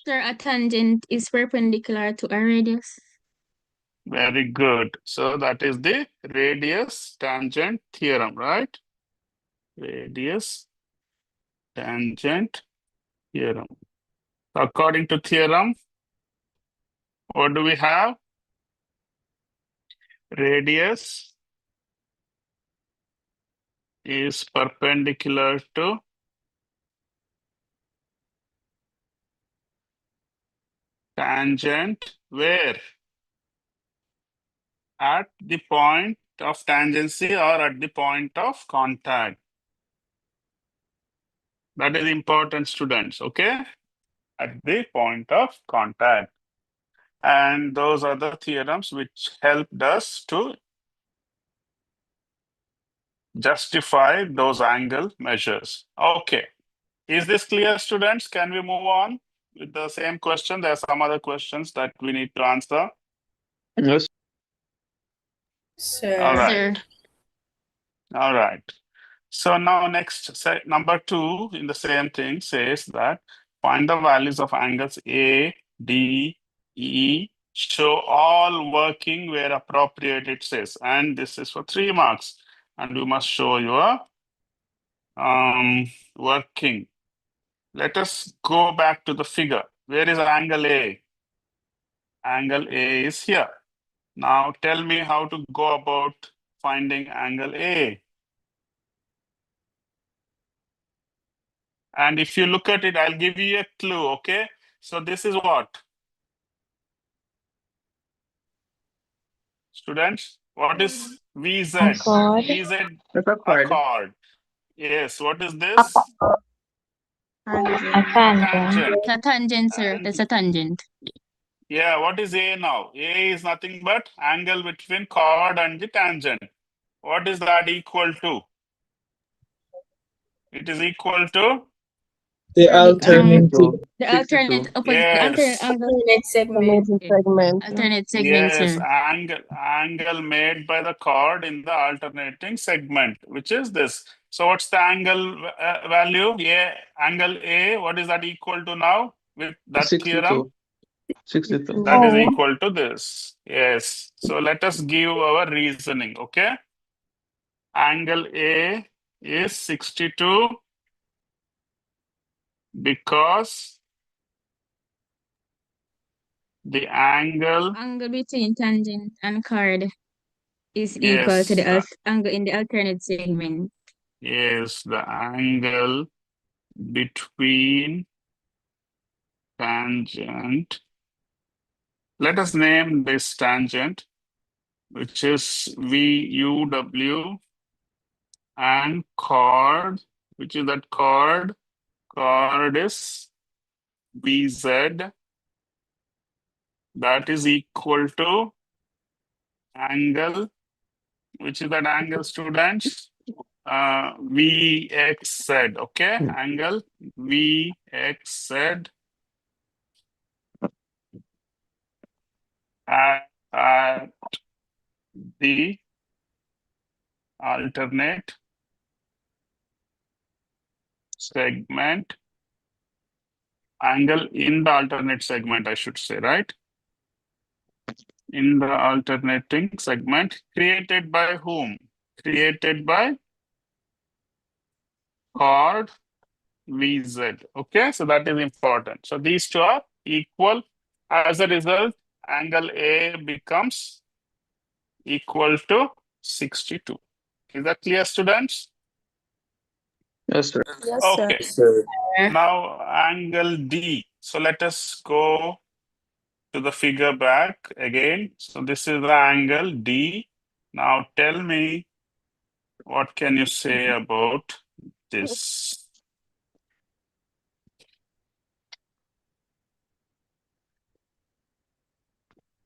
Sir, a tangent is perpendicular to a radius. Very good. So that is the radius tangent theorem, right? Radius tangent theorem. According to theorem, what do we have? Radius is perpendicular to tangent where? At the point of tangency or at the point of contact. That is important, students, okay? At the point of contact. And those are the theorems which helped us to justify those angle measures. Okay. Is this clear, students? Can we move on with the same question? There are some other questions that we need to answer. Yes. Sir. All right. All right. So now next, number 2 in the same thing says that find the values of angles A, D, E, show all working where appropriate, it says. And this is for 3 marks. And you must show your working. Let us go back to the figure. Where is angle A? Angle A is here. Now tell me how to go about finding angle A. And if you look at it, I'll give you a clue, okay? So this is what? Students, what is VZ? Chord. VZ, That's a a chord. chord. Yes, what is this? Tangent. A A tangent. tangent. It's a tangent, sir. And That's a tangent. yeah, what is A now? A is nothing but angle between chord and the tangent. What is that equal to? It is equal to? The Angle. alternating The 62. alternate opposite, the alternate Yes. angle. Alternate segment. Segment. Alternate segment, Yes, sir. angle made by the chord in the alternating segment, which is this. So what's the angle value? Yeah, angle A, what is that equal to now with that theorem? 62. 62. That is equal to this. Yes. So let us give our reasoning, okay? Angle A is 62 because the angle, Angle between tangent and chord is equal to yes, the angle in the alternate segment. yes, the angle between tangent. Let us name this tangent, which is VUW, and chord, which is that chord. Chord is VZ. That is equal to angle, which is that angle, students? VXZ, okay? Angle VXZ at the alternate segment, angle in the alternate segment, I should say, right? In the alternating segment, created by whom? Created by chord VZ. Okay, so that is important. So these two are equal. As a result, angle A becomes equal to 62. Is that clear, students? Yes, sir. Yes, sir. Okay. Sir. Now angle D. So let us go to the figure back again. So this is the angle D. Now tell me, what can you say about this?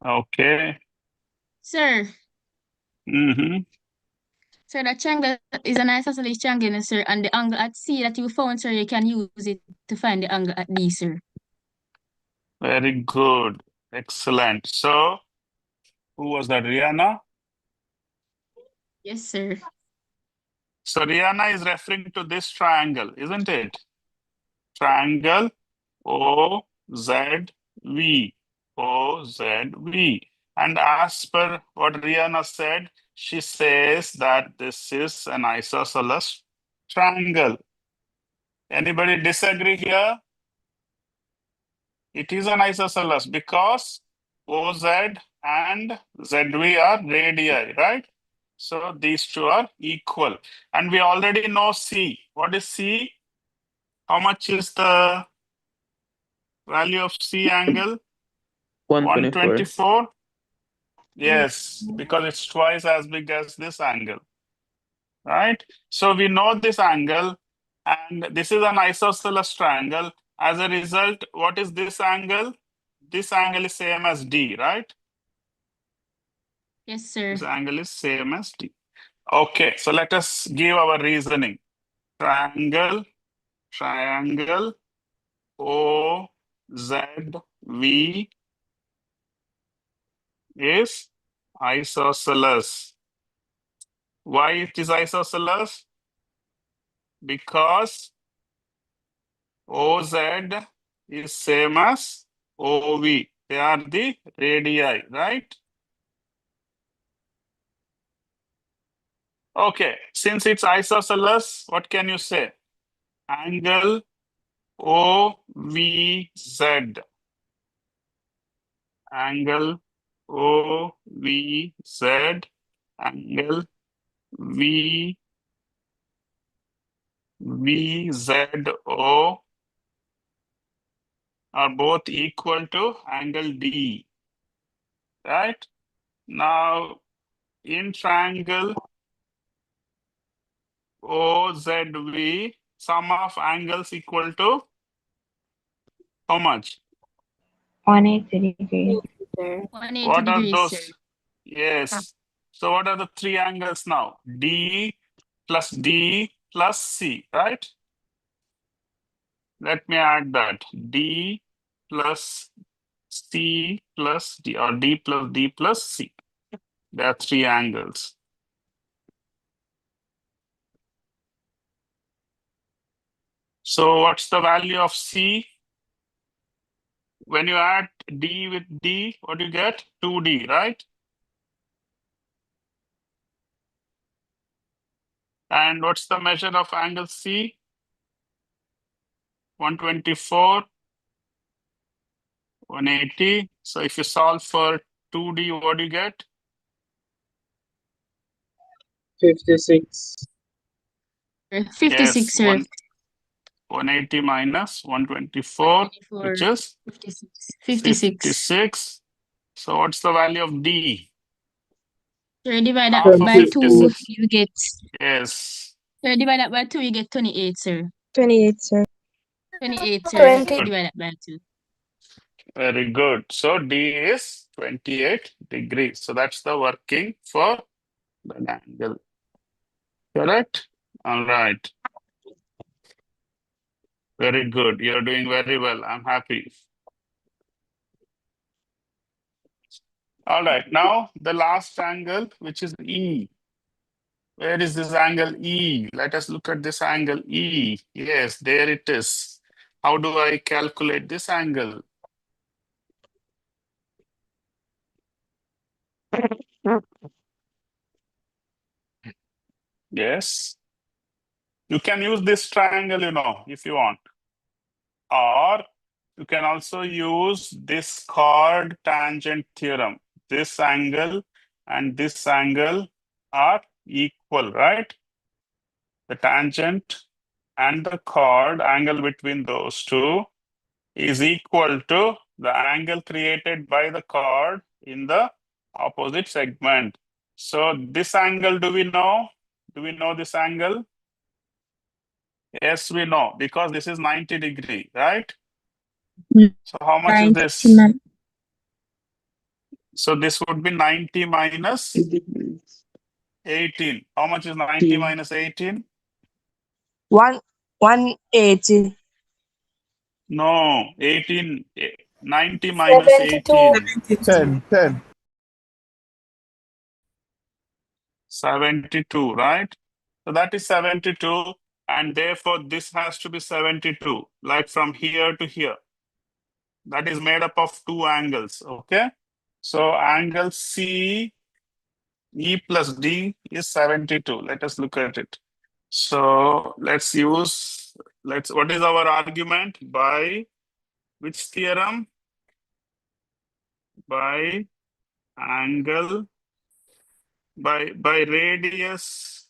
Okay. Sir, sir, that triangle is an isosceles triangle, sir, and the angle at C that you found, sir, you can use it to find the angle at D, sir. Very good. Excellent. So who was that? Rihanna? Yes, sir. So Rihanna is referring to this triangle, isn't it? Triangle OZV. OZV. And as per what Rihanna said, she says that this is an isosceles triangle. Anybody disagree here? It is an isosceles because OZ and ZV are radii, right? So these two are equal. And we already know C. What is C? How much is the value of C angle? 124. Yes, because it's twice as big as this angle, right? So we know this angle, and this is an isosceles triangle. As a result, what is this angle? This angle is same as D, right? Yes, sir. This angle is same as D. Okay, so let us give our reasoning. Triangle OZV is isosceles. Why it is isosceles? Because OZ is same as OV. They are the radii, right? Okay, since it's isosceles, what can you say? Angle OVZ. Angle OVZ. Angle VZO are both equal to angle D. Right? Now, in triangle OZV, sum of angles equal to how much? 180 degrees. 180 What are degrees, sir. those? Yes. So what are the three angles now? D plus C, right? Let me add that. D plus C plus D, or D plus C. There are three angles. So what's the value of C? When you add D with D, what do you get? 2D, right? And what's the measure of angle C? 124, 180. So if you solve for 2D, what do you get? 56. 56, Yes, sir. 180 minus 124, which is 56. 56. So what's the value of D? Sir, divide Half that of by 2, 56. you get. Yes. Sir, divide that by 2, you get 28, sir. 28, sir. 28, sir. 20. Divide that by 2. Very good. So D is 28 degrees. So that's the working for the angle. Correct? All right. Very good. You're doing very well. I'm happy. All right. Now the last angle, which is E. Where is this angle E? Let us look at this angle E. Yes, there it is. How do I calculate this angle? Yes. You can use this triangle, if you want. Or you can also use this chord tangent theorem. This angle and this angle are equal, right? The tangent and the chord angle between those two is equal to the angle created by the chord in the opposite segment. So this angle, do we know? Do we know this angle? Yes, we know, because this is 90 degree, right? So how much is this? So this would be 90 minus 18. How much is 90 minus 18? 180. No, 18. 90 minus 18. 10. 72, right? So that is 72. And therefore, this has to be 72, like from here to here. That is made up of two angles, okay? So angle C, E plus D is 72. Let us look at it. So what is our argument? By which theorem? By angle, by radius.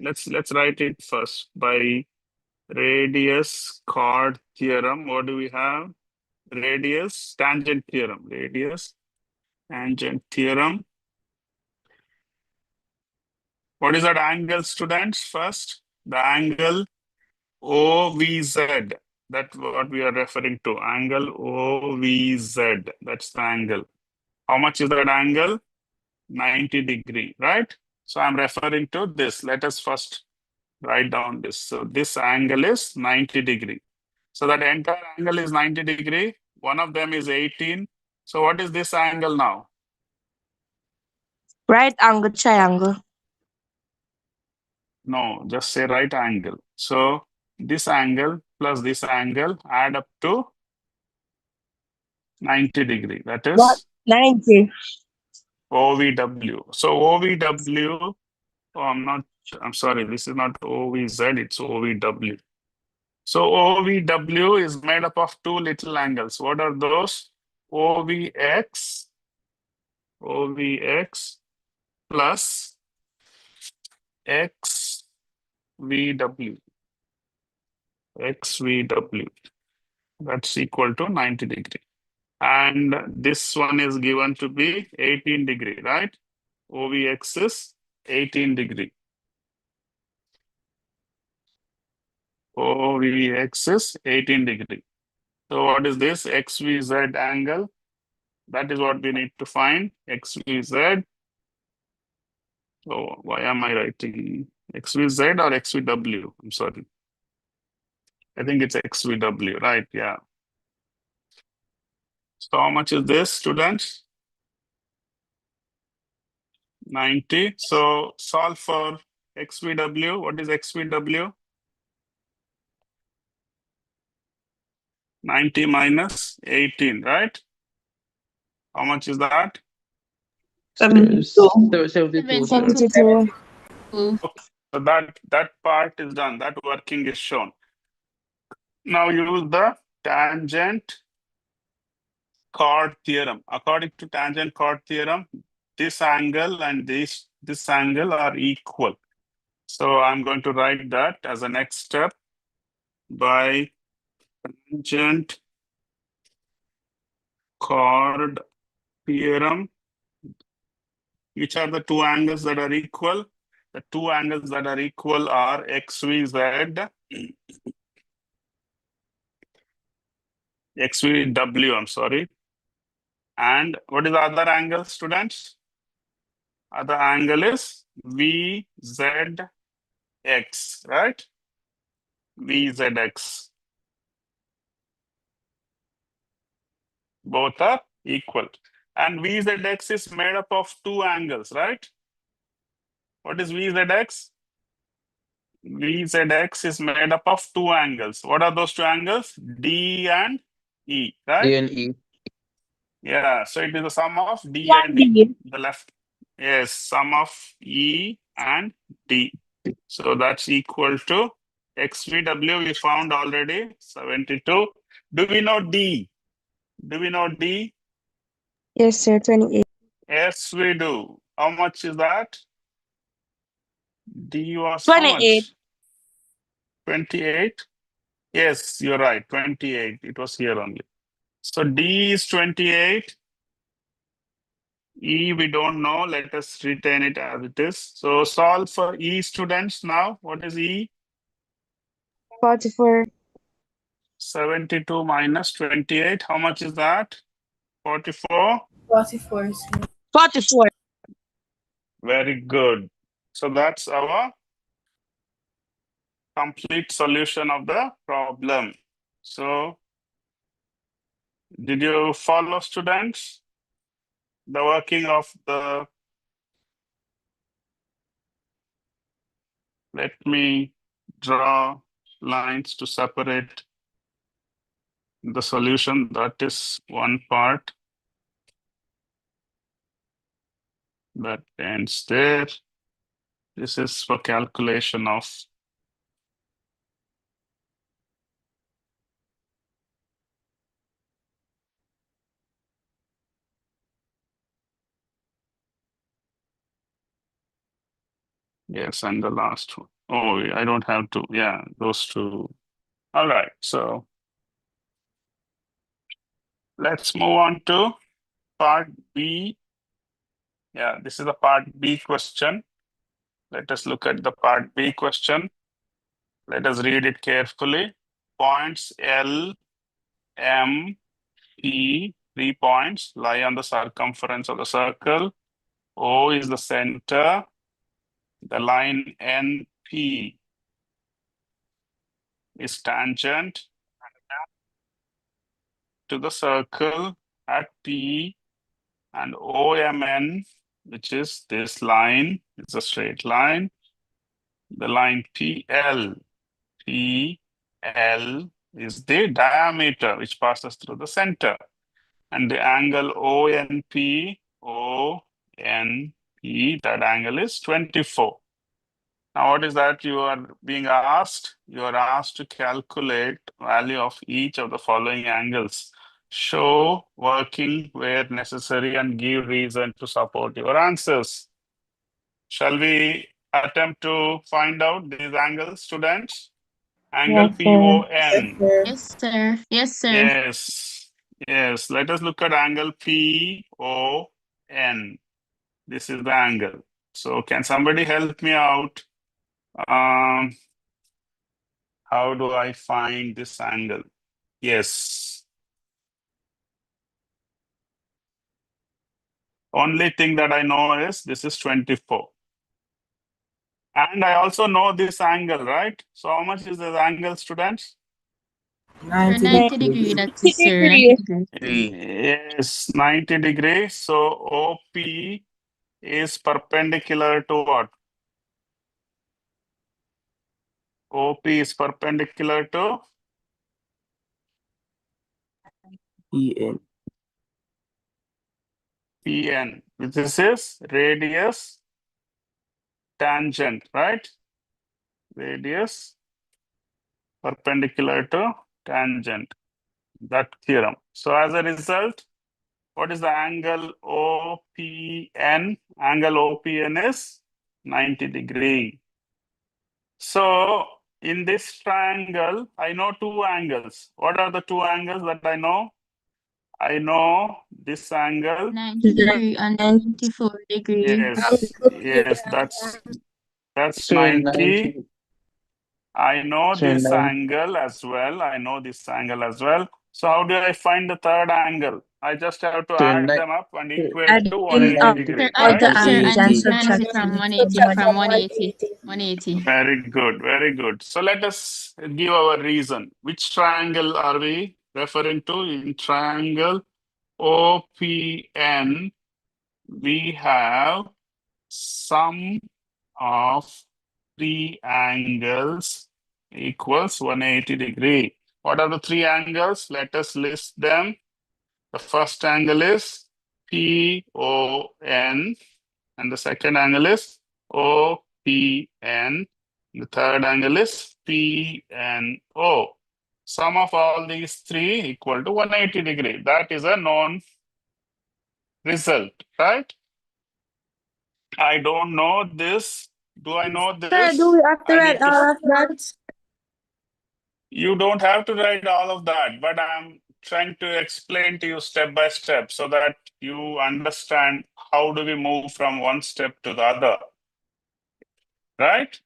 Let's write it first. By radius chord theorem. What do we have? Radius tangent theorem. Radius tangent theorem. What is that angle, students? First, the angle OVZ. That's what we are referring to. Angle OVZ. That's the angle. How much is that angle? 90 degree, right? So I'm referring to this. Let us first write down this. So this angle is 90 degree. So that entire angle is 90 degree. One of them is 18. So what is this angle now? Right angle triangle. No, just say right angle. So this angle plus this angle add up to 90 degree. That is What? 90. OVW. So OVW, I'm sorry, this is not OVZ, it's OVW. So OVW is made up of two little angles. What are those? OVX plus XVW. XVW. That's equal to 90 degree. And this one is given to be 18 degree, right? OVX is 18 degree. OVX is 18 degree. So what is this? XVZ angle. That is what we need to find. XVZ. Oh, why am I writing XVZ or XVW? I'm sorry. I think it's XVW, right? Yeah. So how much is this, students? 90. So solve for XVW. What is XVW? 90 minus 18, right? How much is that? 72. 72. 72. Okay. So that part is done. That working is shown. Now use the tangent chord theorem. According to tangent chord theorem, this angle and this angle are equal. So I'm going to write that as a next step by tangent chord theorem. Which are the two angles that are equal? The two angles that are equal are XVZ, XVW, I'm sorry. And what is the other angle, students? Other angle is VZX, right? VZX. Both are equal. And VZX is made up of two angles, right? What is VZX? VZX is made up of two angles. What are those two angles? D and E, right? D and E. Yeah, so it is the sum of D and E. The left, yes, sum of E and D. So that's equal to XVW we found already, 72. Do we know D? Do we know D? Yes, sir. 28. Yes, we do. How much is that? D was how 28. much? 28? Yes, you're right, 28. It was here only. So D is 28. E we don't know. Let us retain it as it is. So solve for E, students. Now, what is E? 44. 72 minus 28. How much is that? 44. 44, sir. 44. Very good. So that's our complete solution of the problem. So did you follow, students? The working of the, let me draw lines to separate the solution. That is one part. That ends there. This is for calculation of yes, and the last one. Oh, I don't have to. Yeah, those two. All right. So let's move on to part B. Yeah, this is the part B question. Let us look at the part B question. Let us read it carefully. Points L, M, P, 3 points lie on the circumference of the circle. O is the center. The line NP is tangent to the circle at P, and OMN, which is this line, it's a straight line. The line PL is the diameter which passes through the center. And the angle ONP, that angle is 24. Now, what is that you are being asked? You are asked to calculate value of each of the following angles. Show working where necessary and give reason to support your answers. Shall we attempt to find out these angles, students? Angle Yes, sir. PON. Yes, sir. Yes, sir. Yes. Yes. Let us look at angle PON. This is the angle. So can somebody help me out? How do I find this angle? Yes. Only thing that I know is this is 24. And I also know this angle, right? So how much is this angle, students? 90 degree, that is, sir. 90 degree. Yes, 90 degrees. So OP is perpendicular to what? OP is perpendicular to EN. PN. This is radius tangent, right? Radius perpendicular to tangent. That theorem. So as a result, what is the angle OPN? Angle OPN is 90 degree. So in this triangle, I know two angles. What are the two angles that I know? I know this angle. 90 degree and 94 degree. Yes, yes, that's 90. I know this angle as well. I know this angle as well. So how do I find the third angle? I just have to add them up and equate to Adding 180 up degree, all right? the Sir, angles and and 90 from subtracting 180. From 180. 180. Very good, very good. So let us give our reason. Which triangle are we referring to? In triangle OPN, we have sum of three angles equals 180 degree. What are the three angles? Let us list them. The first angle is PON, and the second angle is OPN. The third angle is PNO. Sum of all these three equal to 180 degree. That is a known result, right? I don't know this. Do I know Sir, this? do we have to I write need to. all of that? You don't have to write all of that, but I'm trying to explain to you step by step so that you understand how do we move from one step to the other, right?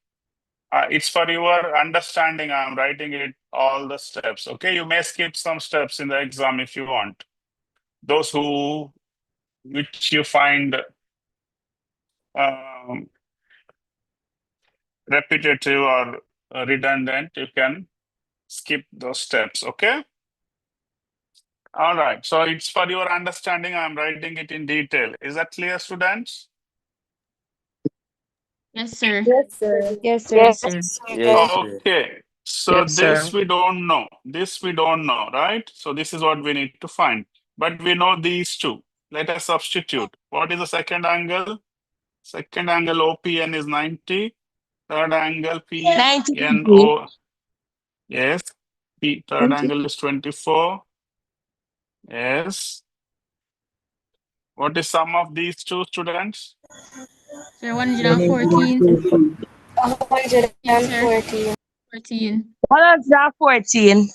It's for your understanding. I'm writing it all the steps. Okay, you may skip some steps in the exam if you want. Those which you find repetitive or redundant, you can skip those steps. Okay. All right. So it's for your understanding. I'm writing it in detail. Is that clear, students? Yes, sir. Yes, sir. Yes, sir. Yes, sir. Yes, sir. Okay. So Yes, this sir. we don't know. This we don't know, right? So this is what we need to find. But we know these two. Let us substitute. What is the second angle? Second angle OPN is 90. Third angle 90 degree. PNO. Yes. Third angle is 24. Yes. What is sum of these two, students? Sir, 114. 114. 14. 114.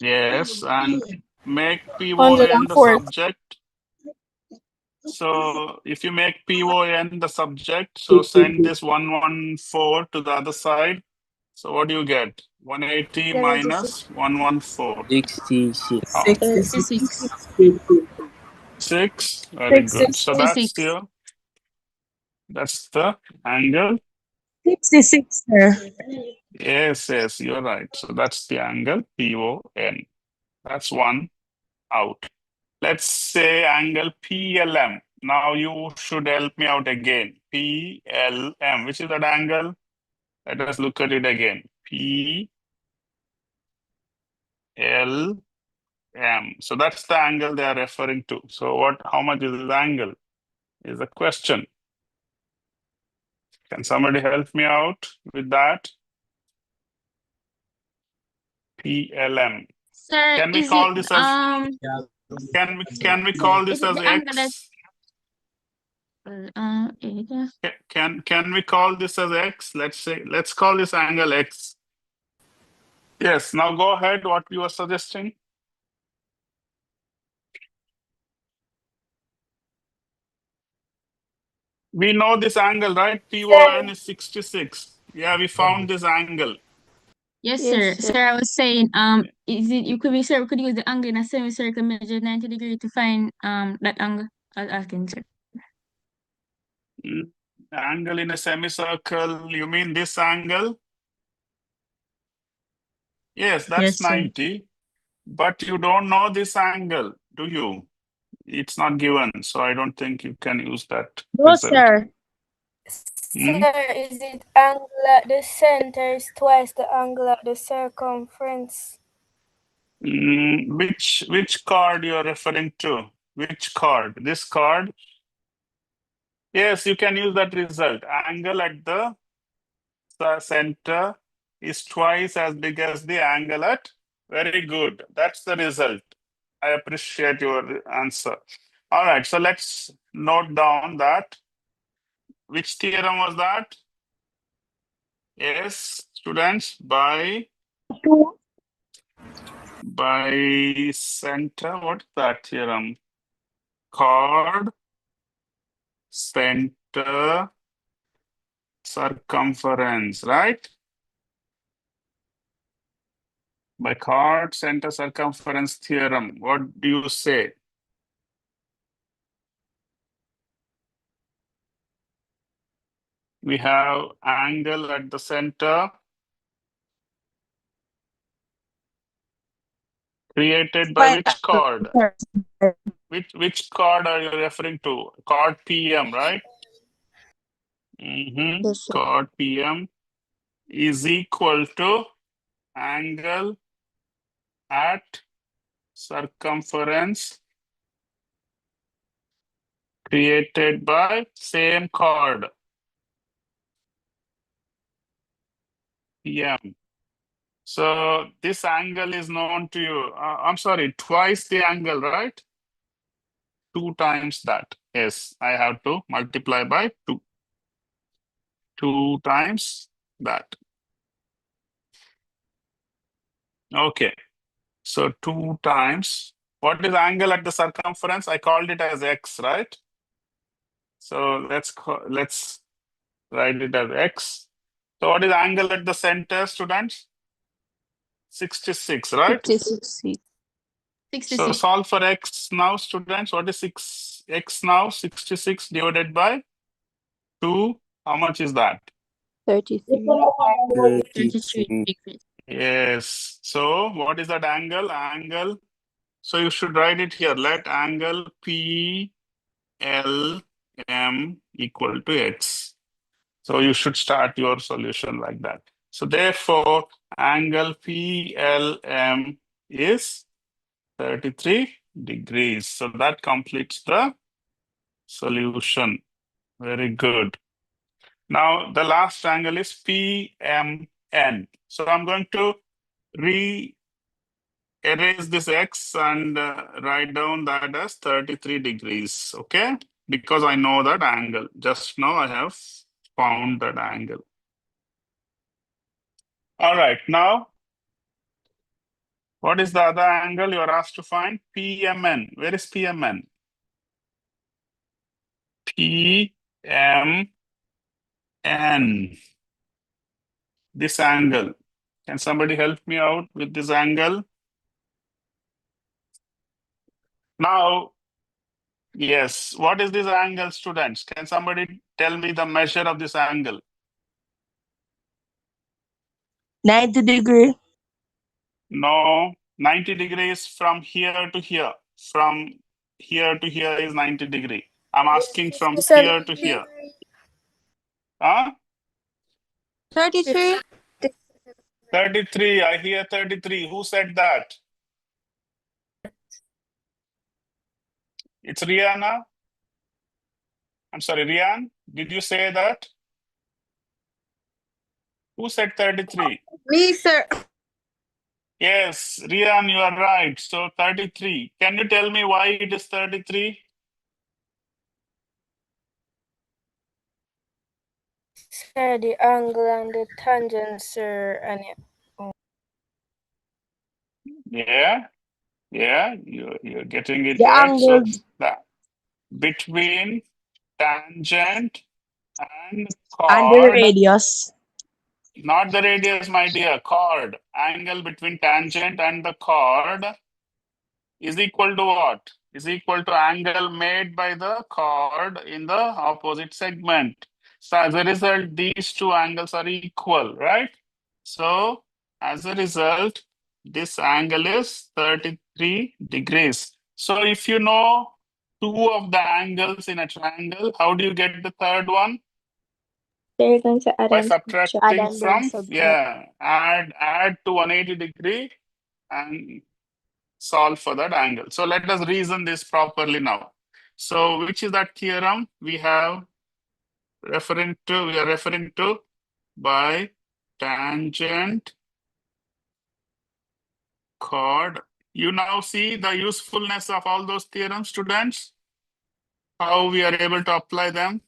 Yes, and make PON the 104. subject. So if you make PON the subject, so send this 114 to the other side. So what do you get? 180 minus 114. 66. Oh, 66. 6. Very good. So 66. that's the angle. 66, sir. Yes, yes, you're right. So that's the angle PON. That's one out. Let's say angle PLM. Now you should help me out again. PLM, which is that angle? Let us look at it again. PLM. So that's the angle they are referring to. So how much is this angle? Is the question. Can somebody help me out with that? PLM. Sir, Can we is call it this as can we call this is it as the angle that X? Can we call this as X? Let's call this angle X. Yes, now go ahead. What you were suggesting? We know this angle, right? PON is 66. Yeah, we found this angle. Yes, sir. Sir, I was saying, is it, you could be, sir, we could use the angle in a semicircle, measure 90 degrees to find that angle. I was asking, sir. Angle in a semicircle, you mean this angle? Yes, that's Yes, sir. 90. But you don't know this angle, do you? It's not given, so I don't think you can use that No, result. sir. Hmm? Sir, is it angle at the center is twice the angle at the circumference? Which chord you're referring to? Which chord? This chord? Yes, you can use that result. Angle at the center is twice as big as the angle at. Very good. That's the result. I appreciate your answer. All right, so let's note down that. Which theorem was that? Yes, students, by center. What is that theorem? Chord center circumference, right? By chord center circumference theorem. What do you say? We have angle at the center created by which chord? Which chord are you referring to? Chord PM, right? Yes, sir. Chord PM is equal to angle at circumference created by same chord PM. So this angle is known to you. I'm sorry, twice the angle, right? 2 times that. Yes, I have to multiply by 2. 2 times that. Okay. So 2 times. What is angle at the circumference? I called it as X, right? So let's write it as X. So what is angle at the center, students? 66, right? 66. So solve for X now, students. What is X now? 66 divided by 2. How much is that? 33. 33 degrees. Yes. So what is that angle? So you should write it here. Let angle PLM equal to X. So you should start your solution like that. So therefore, angle PLM is 33 degrees. So that completes the solution. Very good. Now the last angle is PMN. So I'm going to erase this X and write down that as 33 degrees, okay? Because I know that angle. Just now I have found that angle. All right, now, what is the other angle you are asked to find? PMN. Where is PMN? PMN. This angle. Can somebody help me out with this angle? Now, yes, what is this angle, students? Can somebody tell me the measure of this angle? 90 degree. No, 90 degrees from here to here. From here to here is 90 degree. I'm asking from here to here. Huh? 33. 33. I hear 33. Who said that? It's Rihanna. I'm sorry, Rian. Did you say that? Who said 33? Me, sir. Yes, Rian, you are right. So 33. Can you tell me why it is 33? Sir, the angle and the tangent, sir, and Yeah, you're getting it The right. So angles that between tangent and and the chord, radius. not the radius, my dear, chord. Angle between tangent and the chord is equal to what? Is equal to angle made by the chord in the opposite segment. So as a result, these two angles are equal, right? So as a result, this angle is 33 degrees. So if you know two of the angles in a triangle, how do you get the third one? So you're going to add By and subtracting then from, subtract. add to 180 degree and solve for that angle. So let us reason this properly now. So which is that theorem we are referring to by tangent chord. You now see the usefulness of all those theorems, students, how we are able to apply them.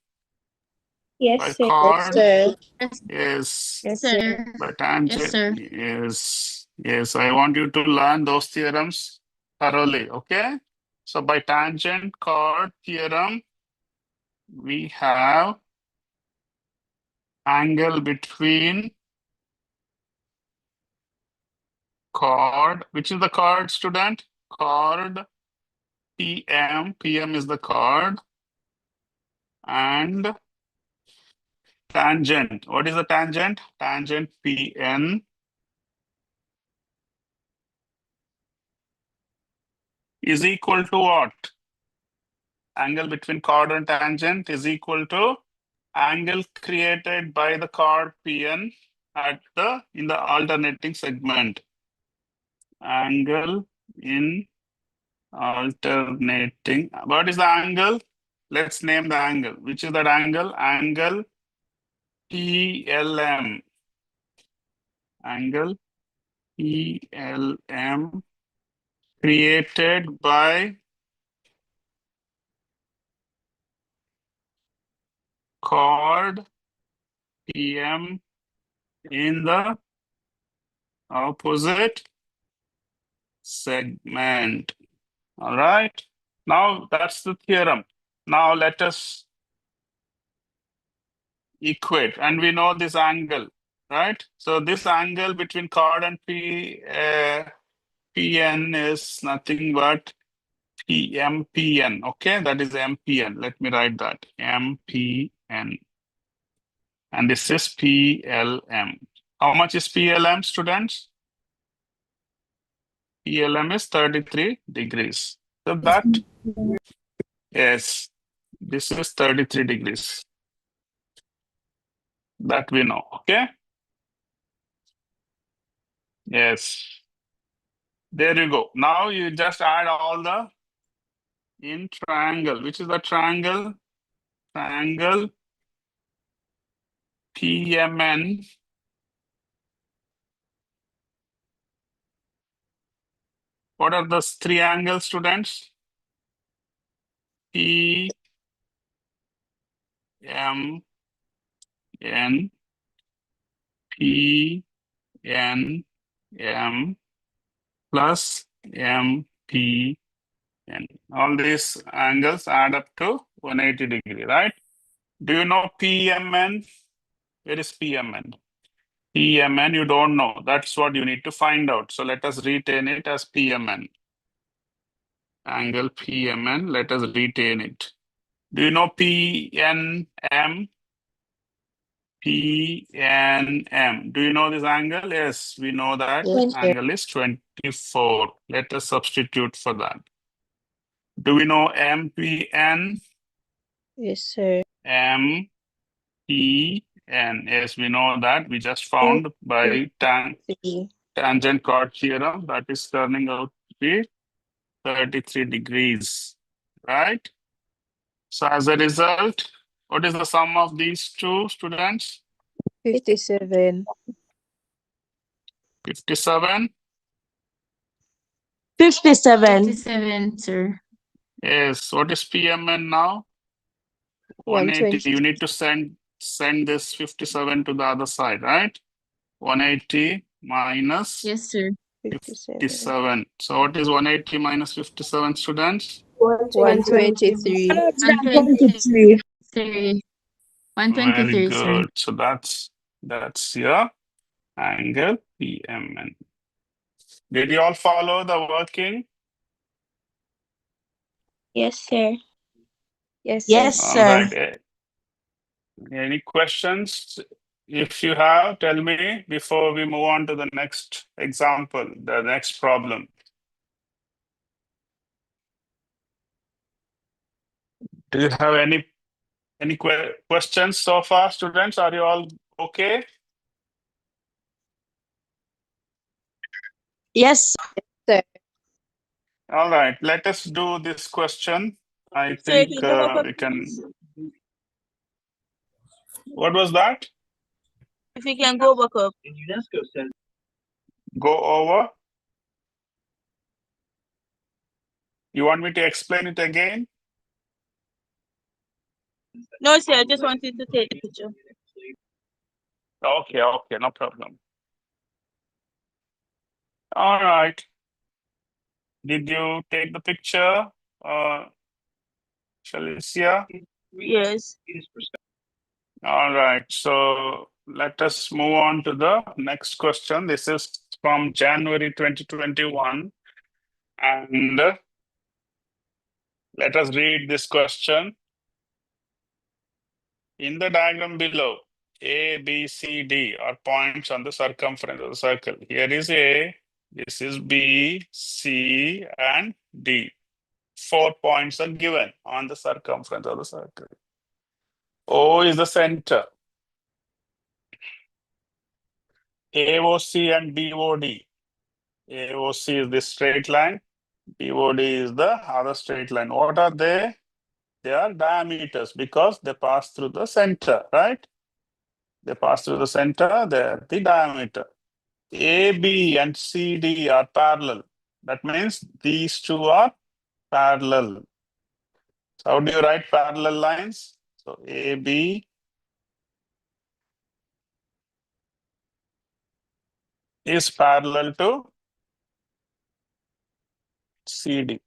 Yes, By sir. chord, Sir. yes, Yes, sir. by Yes, tangent, sir. yes. I want you to learn those theorems thoroughly, okay? So by tangent chord theorem, we have angle between chord, which is the chord, student? Chord PM, PM is the chord, and tangent. What is the tangent? Tangent PN is equal to what? Angle between chord and tangent is equal to angle created by the chord PN in the alternating segment. Angle in alternating. What is the angle? Let's name the angle. Which is that angle? Angle PLM. Angle PLM created by chord PM in the opposite segment. All right. Now that's the theorem. Now let us equate, and we know this angle, right? So this angle between chord and PN is nothing but MPN. Okay, that is MPN. Let me write that MPN, and this is PLM. How much is PLM, students? PLM is 33 degrees. So that, yes, this is 33 degrees. That we know, okay? Yes. There you go. Now you just add all the in triangle. Which is the triangle? Triangle PMN. What are those three angles, students? P, M, N, P, N, M, plus M, P, N. All these angles add up to 180 degree, right? Do you know PMN? Where is PMN? PMN, you don't know. That's what you need to find out. So let us retain it as PMN. Angle PMN, let us retain it. Do you know PNM? PNM. Do you know this angle? Yes, we know that Yes, sir. angle is 24. Let us substitute for that. Do we know MPN? Yes, sir. MPN. Yes, we know that. We just found by tangent chord theorem that is turning out to be 33 degrees, right? So as a result, what is the sum of these two, students? 57. 57? 57. 57, sir. Yes. What is PMN now? 180. You 120. need to send this 57 to the other side, right? 180 minus Yes, sir. 57. 57. So what is 180 minus 57, students? 123. 123. 123. 123, Very sir. good. So that's your angle PMN. Did you all follow the working? Yes, sir. Yes, sir. Yes, All sir. right. Any questions? If you have, tell me before we move on to the next example, the next problem. Do you have any questions so far, students? Are you all okay? Yes. Sir. All right. Let us do this question. I Sir, think can you go we can. What was that? If you can go back up. Go over. You want me to explain it again? No, sir, I just wanted to take the picture. Okay, no problem. All right. Did you take the picture, Shalicia? Yes. All right. So let us move on to the next question. This is from January 2021. And let us read this question. In the diagram below, A, B, C, D are points on the circumference of the circle. Here is A, this is B, C, and D. 4 points are given on the circumference of the circle. O is the center. AOC and BOD. AOC is this straight line. BOD is the other straight line. What are they? They are diameters because they pass through the center, right? They pass through the center, they're the diameter. AB and CD are parallel. That means these two are parallel. So how do you write parallel lines? So AB is parallel to CD.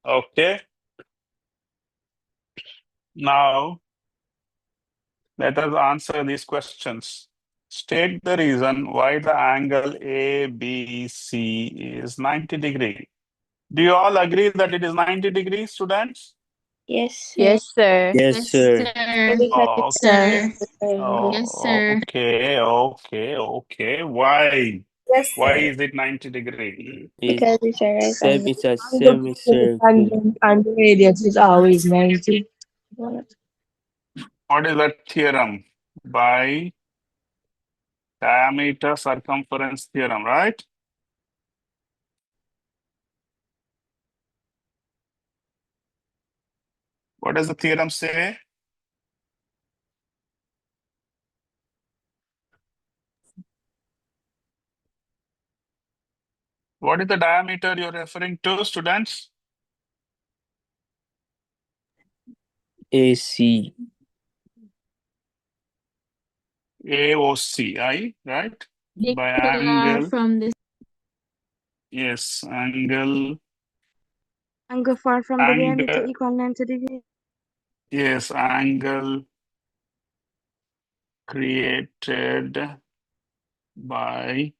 Okay. Now, let us answer these questions. State the reason why the angle ABC is 90 degrees. Do you all agree that it is 90 degrees, students? Yes, sir. Yes, sir. Yes, sir. Oh, Sir. oh, Yes, sir. okay. Why? Yes, Why sir. is it 90 degrees? Because it's a right angle. It's a Angle between the semicircle. tangent and the radius is always 90. What is that theorem? By diameter circumference theorem, right? What does the theorem say? What is the diameter you're referring to, students? AC. AOCI, right? By Equivalent angle, from this. yes, angle, Angle far from the diameter equal 90 degrees. yes, angle created by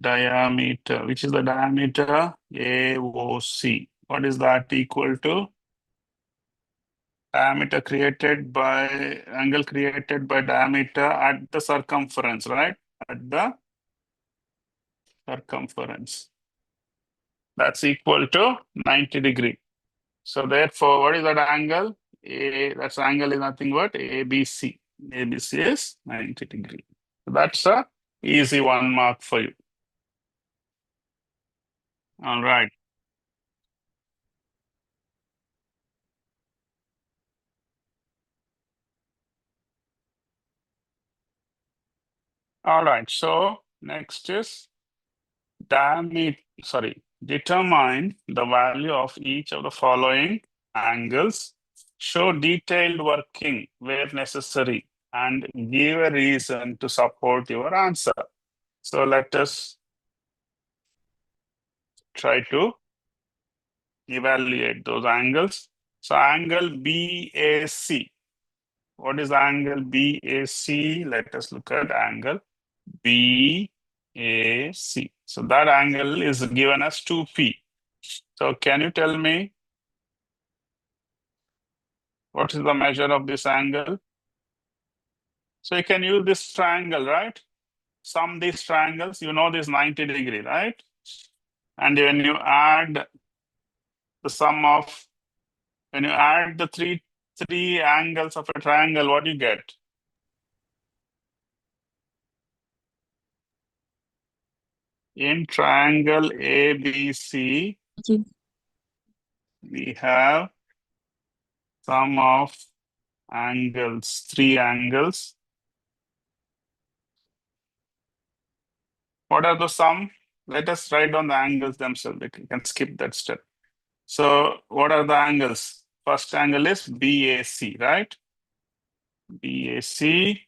diameter. Which is the diameter? AOC. What is that equal to? Diameter created by, angle created by diameter at the circumference, right? At the circumference. That's equal to 90 degree. So therefore, what is that angle? That's angle is nothing but ABC. ABC is 90 degree. So that's a easy 1 mark for you. All right. All right, so next is determine the value of each of the following angles. Show detailed working where necessary and give a reason to support your answer. So let us try to evaluate those angles. So angle BAC. What is angle BAC? Let us look at angle BAC. So that angle is given as 2P. So can you tell me what is the measure of this angle? So you can use this triangle, right? Sum these triangles, you know this 90 degree, right? And when you add the sum of, when you add the three angles of a triangle, what do you get? In triangle ABC, we have sum of angles, three angles. What are the sum? Let us write down the angles themselves. We can skip that step. So what are the angles? First angle is BAC, right? BAC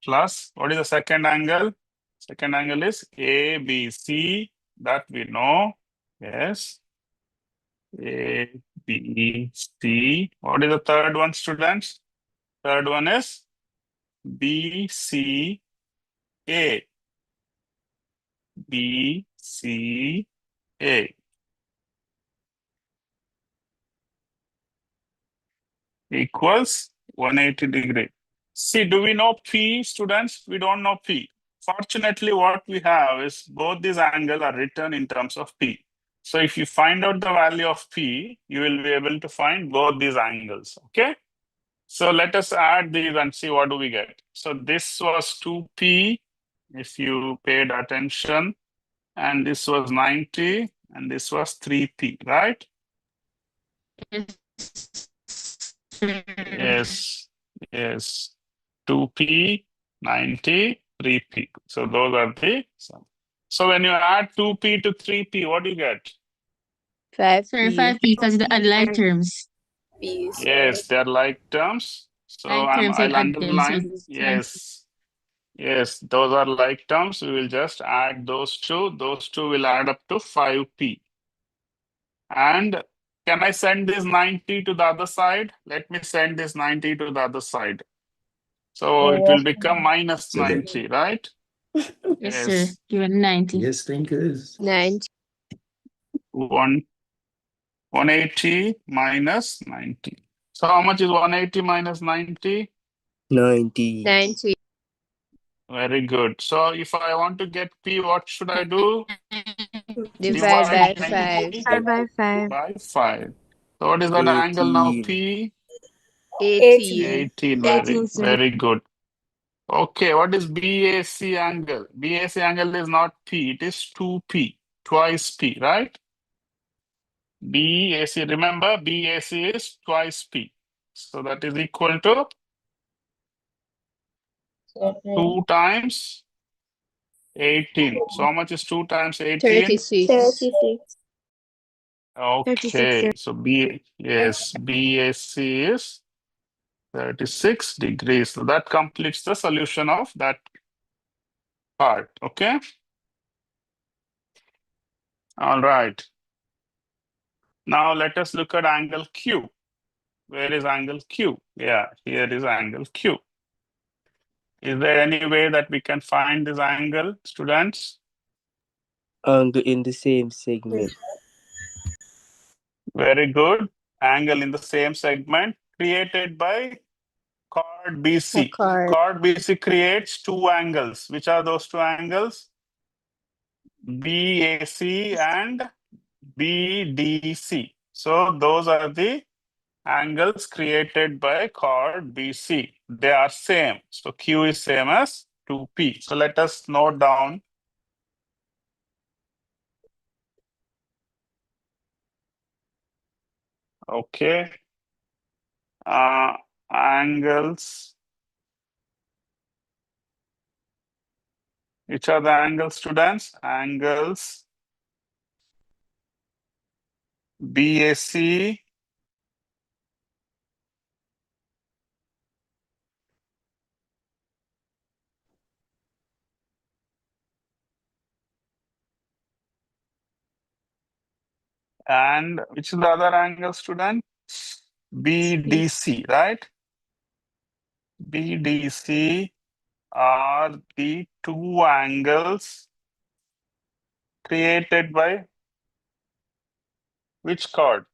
plus, what is the second angle? Second angle is ABC, that we know. Yes. ABC. What is the third one, students? Third one is BCA. BCA equals 180 degree. See, do we know P, students? We don't know P. Fortunately, what we have is both these angles are written in terms of P. So if you find out the value of P, you will be able to find both these angles, okay? So let us add these and see what do we get. So this was 2P, if you paid attention, and this was 90, and this was 3P, right? Yes, yes. 2P, 90, 3P. So those are the sum. So when you add 2P to 3P, what do you get? 5P. Sorry, 5P because the add like terms. Yes, they're like terms. So Like terms and I'll add them. So underline. it's Yes. Yes, those are like terms. We will just add those two. Those two will add up to 5P. And can I send this 90 to the other side? Let me send this 90 to the other side. So it will become minus 90, right? Yes, sir. Given 90. Yes, thinkers. 90. 180 minus 90. So how much is 180 minus 90? 90. 90. Very good. So if I want to get P, what should I do? Divide by 5. 90 Divide by 5. by 5. So what is that angle now, P? 18. 18. 18, sir. Very good. Okay, what is BAC angle? BAC angle is not P, it is 2P, twice P, right? BAC, remember BAC is twice P. So that is equal to 2 times 18. So how much is 2 times 18? 36. 36. Okay, so BAC is 36 degrees. So that completes the solution of that part, okay? All right. Now let us look at angle Q. Where is angle Q? Yeah, here is angle Q. Is there any way that we can find this angle, students? Angle in the same segment. Very good. Angle in the same segment created by chord BC. Chord. Chord BC creates two angles. Which are those two angles? BAC and BDC. So those are the angles created by chord BC. They are same. So Q is same as 2P. So let us note down. Okay. Angles Which are the angles, students? Angles BAC and which is the other angle, student? BDC, right? BDC are the two angles created by which chord?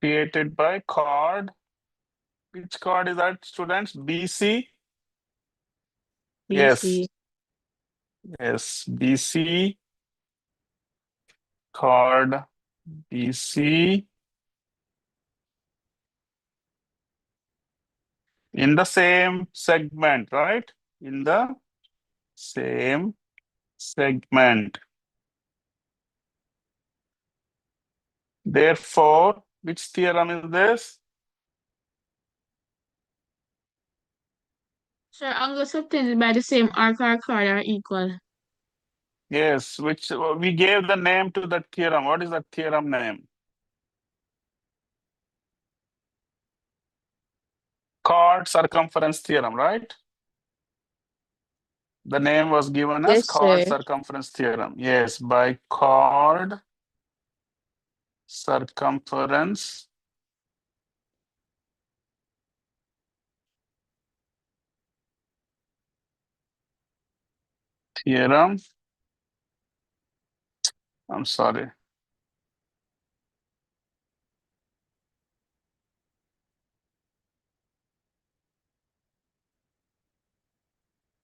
Created by chord. Which chord is that, students? BC? BC. Yes, BC, chord BC in the same segment, right? In the same segment. Therefore, which theorem is this? Sir, angles obtained by the same arc or chord are equal. Yes, which we gave the name to that theorem. What is that theorem name? Chord circumference theorem, right? The name was given as Yes, chord sir. circumference theorem. Yes, by chord circumference theorem. I'm sorry.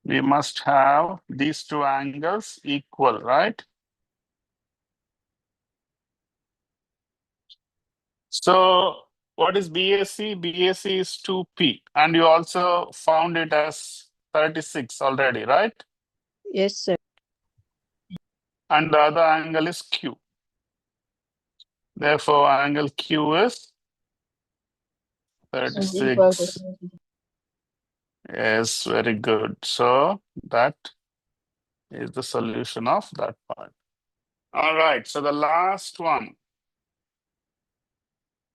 We must have these two angles equal, right? So what is BAC? BAC is 2P, and you also found it as 36 already, right? Yes, sir. And the other angle is Q. Therefore, angle Q is 36. Yes, very good. So that is the solution of that part. All right, so the last one.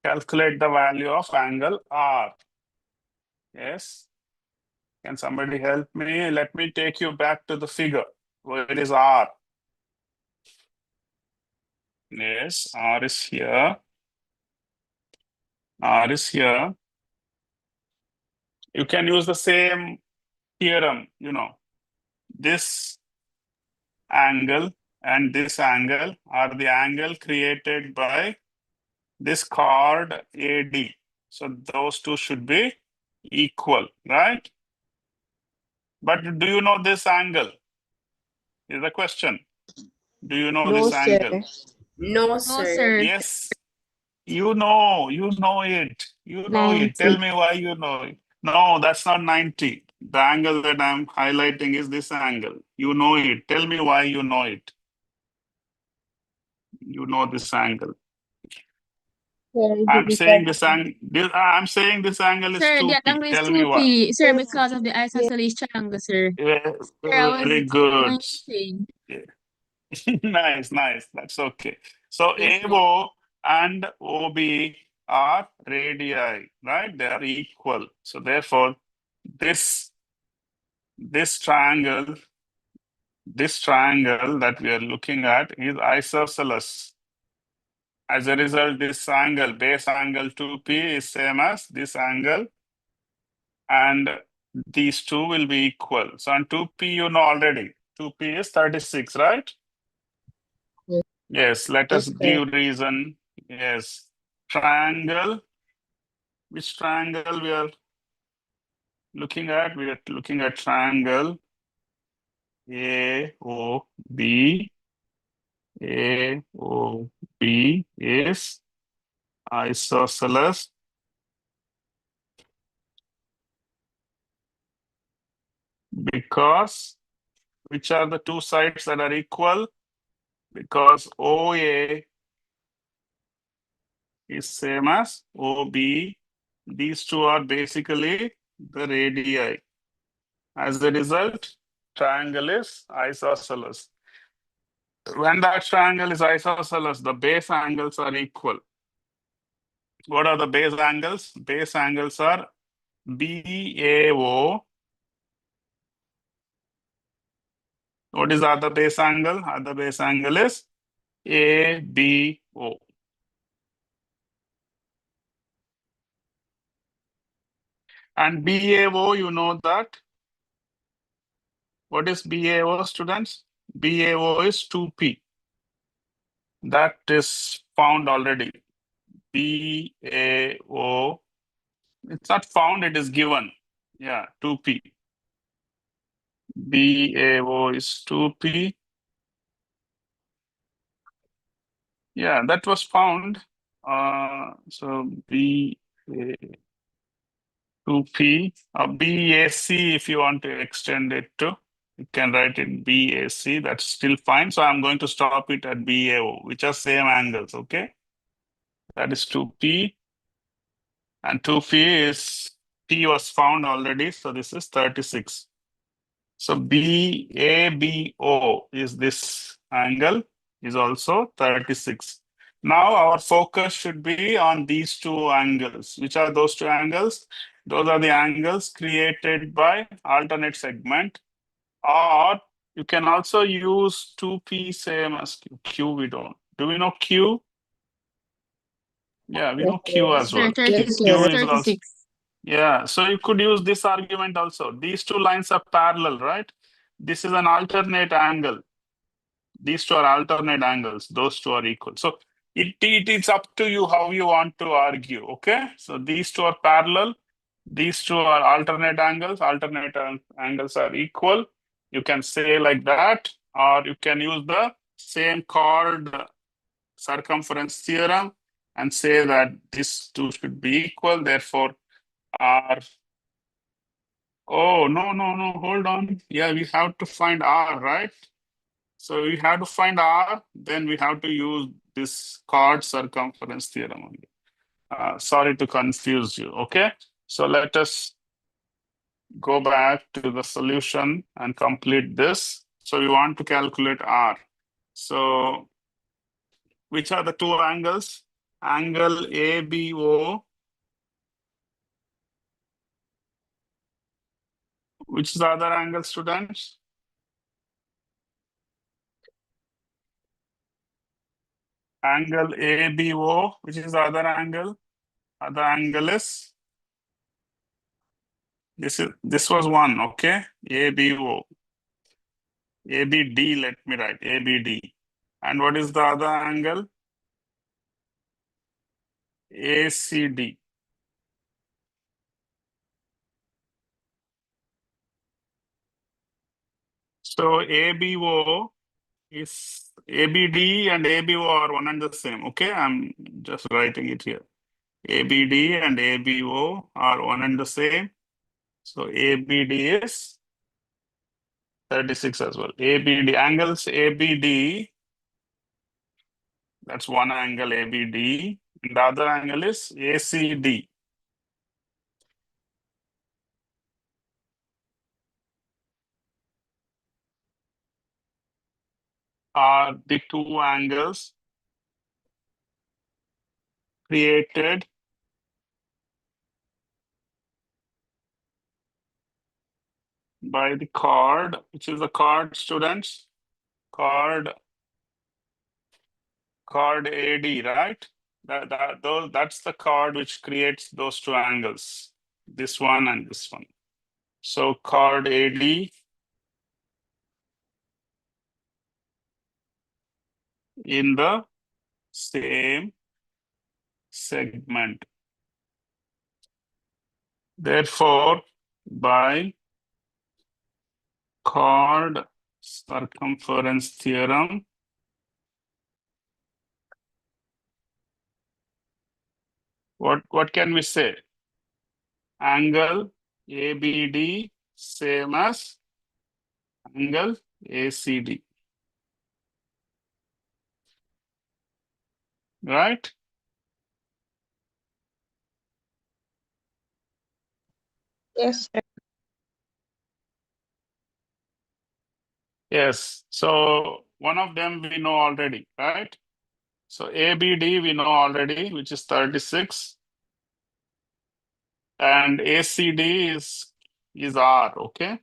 Calculate the value of angle R. Yes. Can somebody help me? Let me take you back to the figure. Where is R? Yes, R is here. R is here. You can use the same theorem, This angle and this angle are the angle created by this chord AD. So those two should be equal, right? But do you know this angle? Is the question. Do you know No, this sir. angle? No, No, sir. sir. Yes, you know it. You know it. Tell 90. me why you know it. No, that's not 90. The angle that I'm highlighting is this angle. You know it. Tell me why you know it. You know this angle. I'm saying this angle. I'm saying this angle is Sir, that 2p. angle is Tell me why. 2P, sir, because of the isosceles triangle, sir. Sir, I was Very good. saying. Nice. That's okay. So Yes, sir. AO and OB are radii, right? They are equal. So therefore, this triangle that we are looking at is isosceles. As a result, this angle, base angle 2P, is same as this angle, and these two will be equal. So on 2P, you know already. 2P is 36, right? Yes, let us Yes, sir. give reason. Yes, triangle. Which triangle we are looking at? We are looking at triangle AOB. AOB is isosceles because which are the two sides that are equal? Because OA is same as OB. These two are basically the radii. As a result, triangle is isosceles. When that triangle is isosceles, the base angles are equal. What are the base angles? Base angles are BAO. What is the other base angle? Other base angle is ABO. And BAO, you know that. What is BAO, students? BAO is 2P. That is found already. BAO. It's not found, it is given. Yeah, 2P. BAO is 2P. Yeah, that was found. So B 2P or BAC, if you want to extend it to, you can write it BAC. That's still fine. So I'm going to stop it at BAO, which are same angles. Okay, that is 2P, and 2P is P was found already. So this is 36. So BABO is this angle is also 36. Now our focus should be on these two angles. Which are those two angles? Those are the angles created by alternate segment, or you can also use 2P same as Q. Q we don't. Do we know Q? Yeah, we know Q as well. Q is also 36. yeah, so you could use this argument also. These two lines are parallel, right? This is an alternate angle. These two are alternate angles. Those two are equal. So it's up to you how you want to argue, okay? So these two are parallel. These two are alternate angles. Alternate angles are equal. You can say like that, or you can use the same chord circumference theorem and say that these two should be equal. Therefore, R. Oh, no, hold on. Yeah, we have to find R, right? So we have to find R, then we have to use this chord circumference theorem only. Sorry to confuse you, okay? So let us go back to the solution and complete this. So we want to calculate R. So which are the two angles? Angle ABO. Which is the other angle, students? Angle ABO, which is the other angle? Other angle is this was one, okay? ABO. ABD, let me write ABD. And what is the other angle? ACD. So ABO is ABD and ABO are one and the same. Okay, I'm just writing it here. ABD and ABO are one and the same. So ABD is 36 as well. ABD angles ABD, that's one angle ABD. And the other angle is ACD. Are the two angles created by the chord, which is the chord, students? Chord AD, right? That's the chord which creates those two angles, this one and this one. So chord AD in the same segment. Therefore, by chord circumference theorem, what can we say? Angle ABD same as angle ACD. Right? Yes, sir. Yes. So one of them we know already, right? So ABD we know already, which is 36. And ACD is R, okay?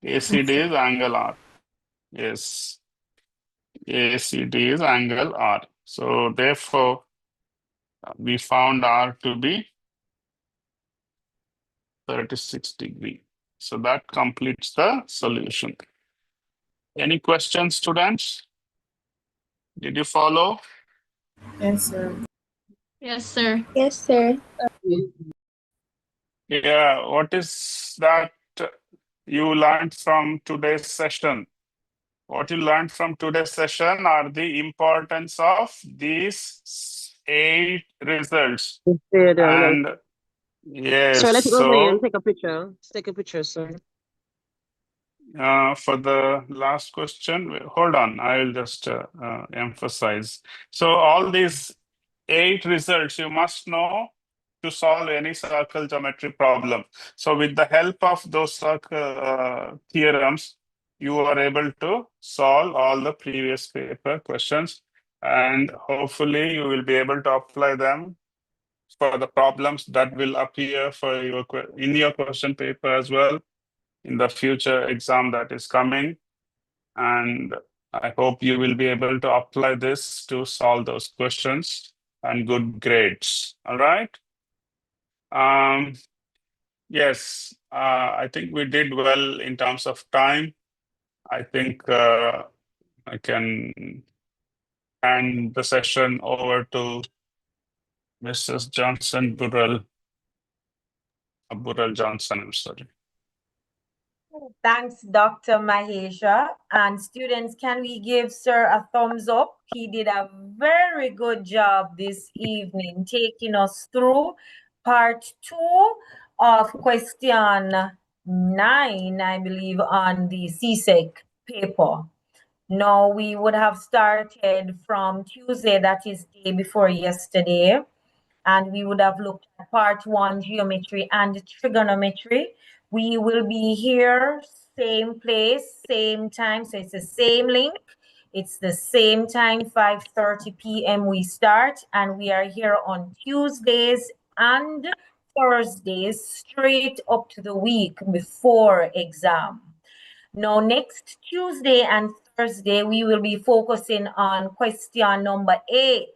ACD is angle R. Yes. ACD is angle R. So therefore, we found R to be 36 degree. So that completes the solution. Any questions, students? Did you follow? Yes, sir. Yes, sir. Yes, sir. Yeah, what is that you learned from today's session? What you learned from today's session are the importance of these 8 results. And yes, Sir, let's go over here and so take a picture. Take a picture, sir. for the last question, hold on, I will just emphasize. So all these 8 results you must know to solve any circle geometry problem. So with the help of those circle theorems, you are able to solve all the previous paper questions, and hopefully you will be able to apply them for the problems that will appear for your in your question paper as well in the future exam that is coming. And I hope you will be able to apply this to solve those questions and good grades. All right. Yes, I think we did well in terms of time. I think I can hand the session over to Mrs. Johnson Burrell. Burrell Johnson, I'm sorry. Thanks, Dr. Mahesha. And students, can we give sir a thumbs up? He did a very good job this evening, taking us through part 2 of question 9, I believe, on the CSEC paper. Now, we would have started from Tuesday, that is day before yesterday, and we would have looked at part 1, geometry and trigonometry. We will be here, same place, same time, so it's the same link. It's the same time, 5:30 p.m. we start, and we are here on Tuesdays and Thursdays, straight up to the week before exam. Now, next Tuesday and Thursday, we will be focusing on question number 8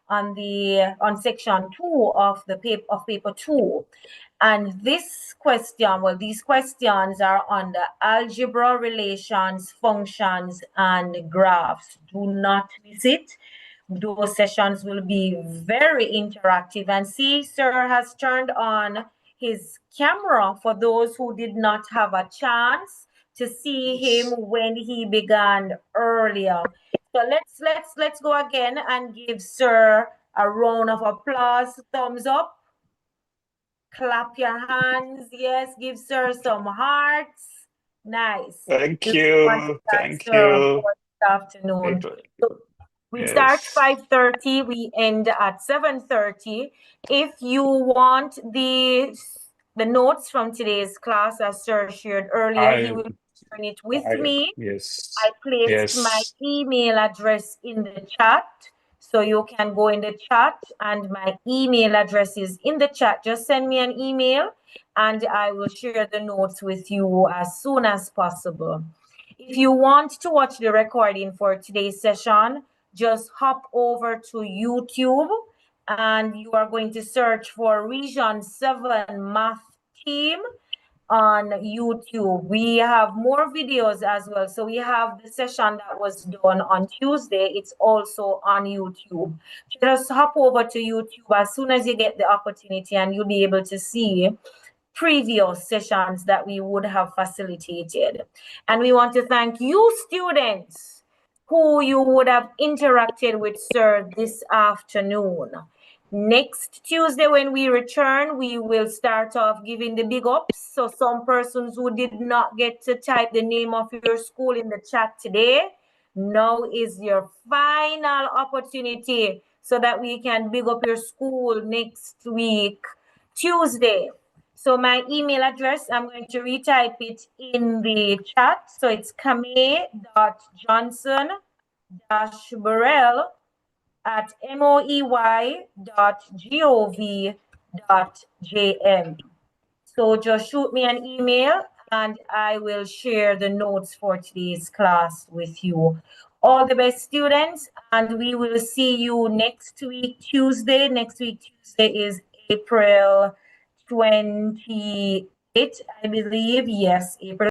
on section 2 of the paper 2. And this question, well, these questions are on the algebra, relations, functions, and graphs. Do not miss it. Those sessions will be very interactive. And see, sir has turned on his camera for those who did not have a chance to see him when he began earlier. So let's go again and give sir a round of applause. Thumbs up. Clap your hands. Yes, give sir some hearts. Nice. Thank Just want to you. thank Thank sir you. for this afternoon. We start Yes. 5:30, we end at 7:30. If you want the notes from today's class, as sir shared earlier, he will share it with me. Yes. I placed my Yes. email address in the chat, so you can go in the chat, and my email address is in the chat. Just send me an email and I will share the notes with you as soon as possible. If you want to watch the recording for today's session, just hop over to YouTube and you are going to search for Region 7 Math Team on YouTube. We have more videos as well. So we have the session that was done on Tuesday. It's also on YouTube. Just hop over to YouTube as soon as you get the opportunity and you'll be able to see previous sessions that we would have facilitated. And we want to thank you students who you would have interacted with sir this afternoon. Next Tuesday when we return, we will start off giving the big ups. So some persons who did not get to type the name of your school in the chat today, now is your final opportunity so that we can big up your school next week, Tuesday. So my email address, I'm going to retype it in the chat. So it's moey.johnson-moey.gov.jm. So just shoot me an email and I will share the notes for today's class with you. All the best, students, and we will see you next week, Tuesday. Next week, Tuesday is April 28th, I believe. Yes, April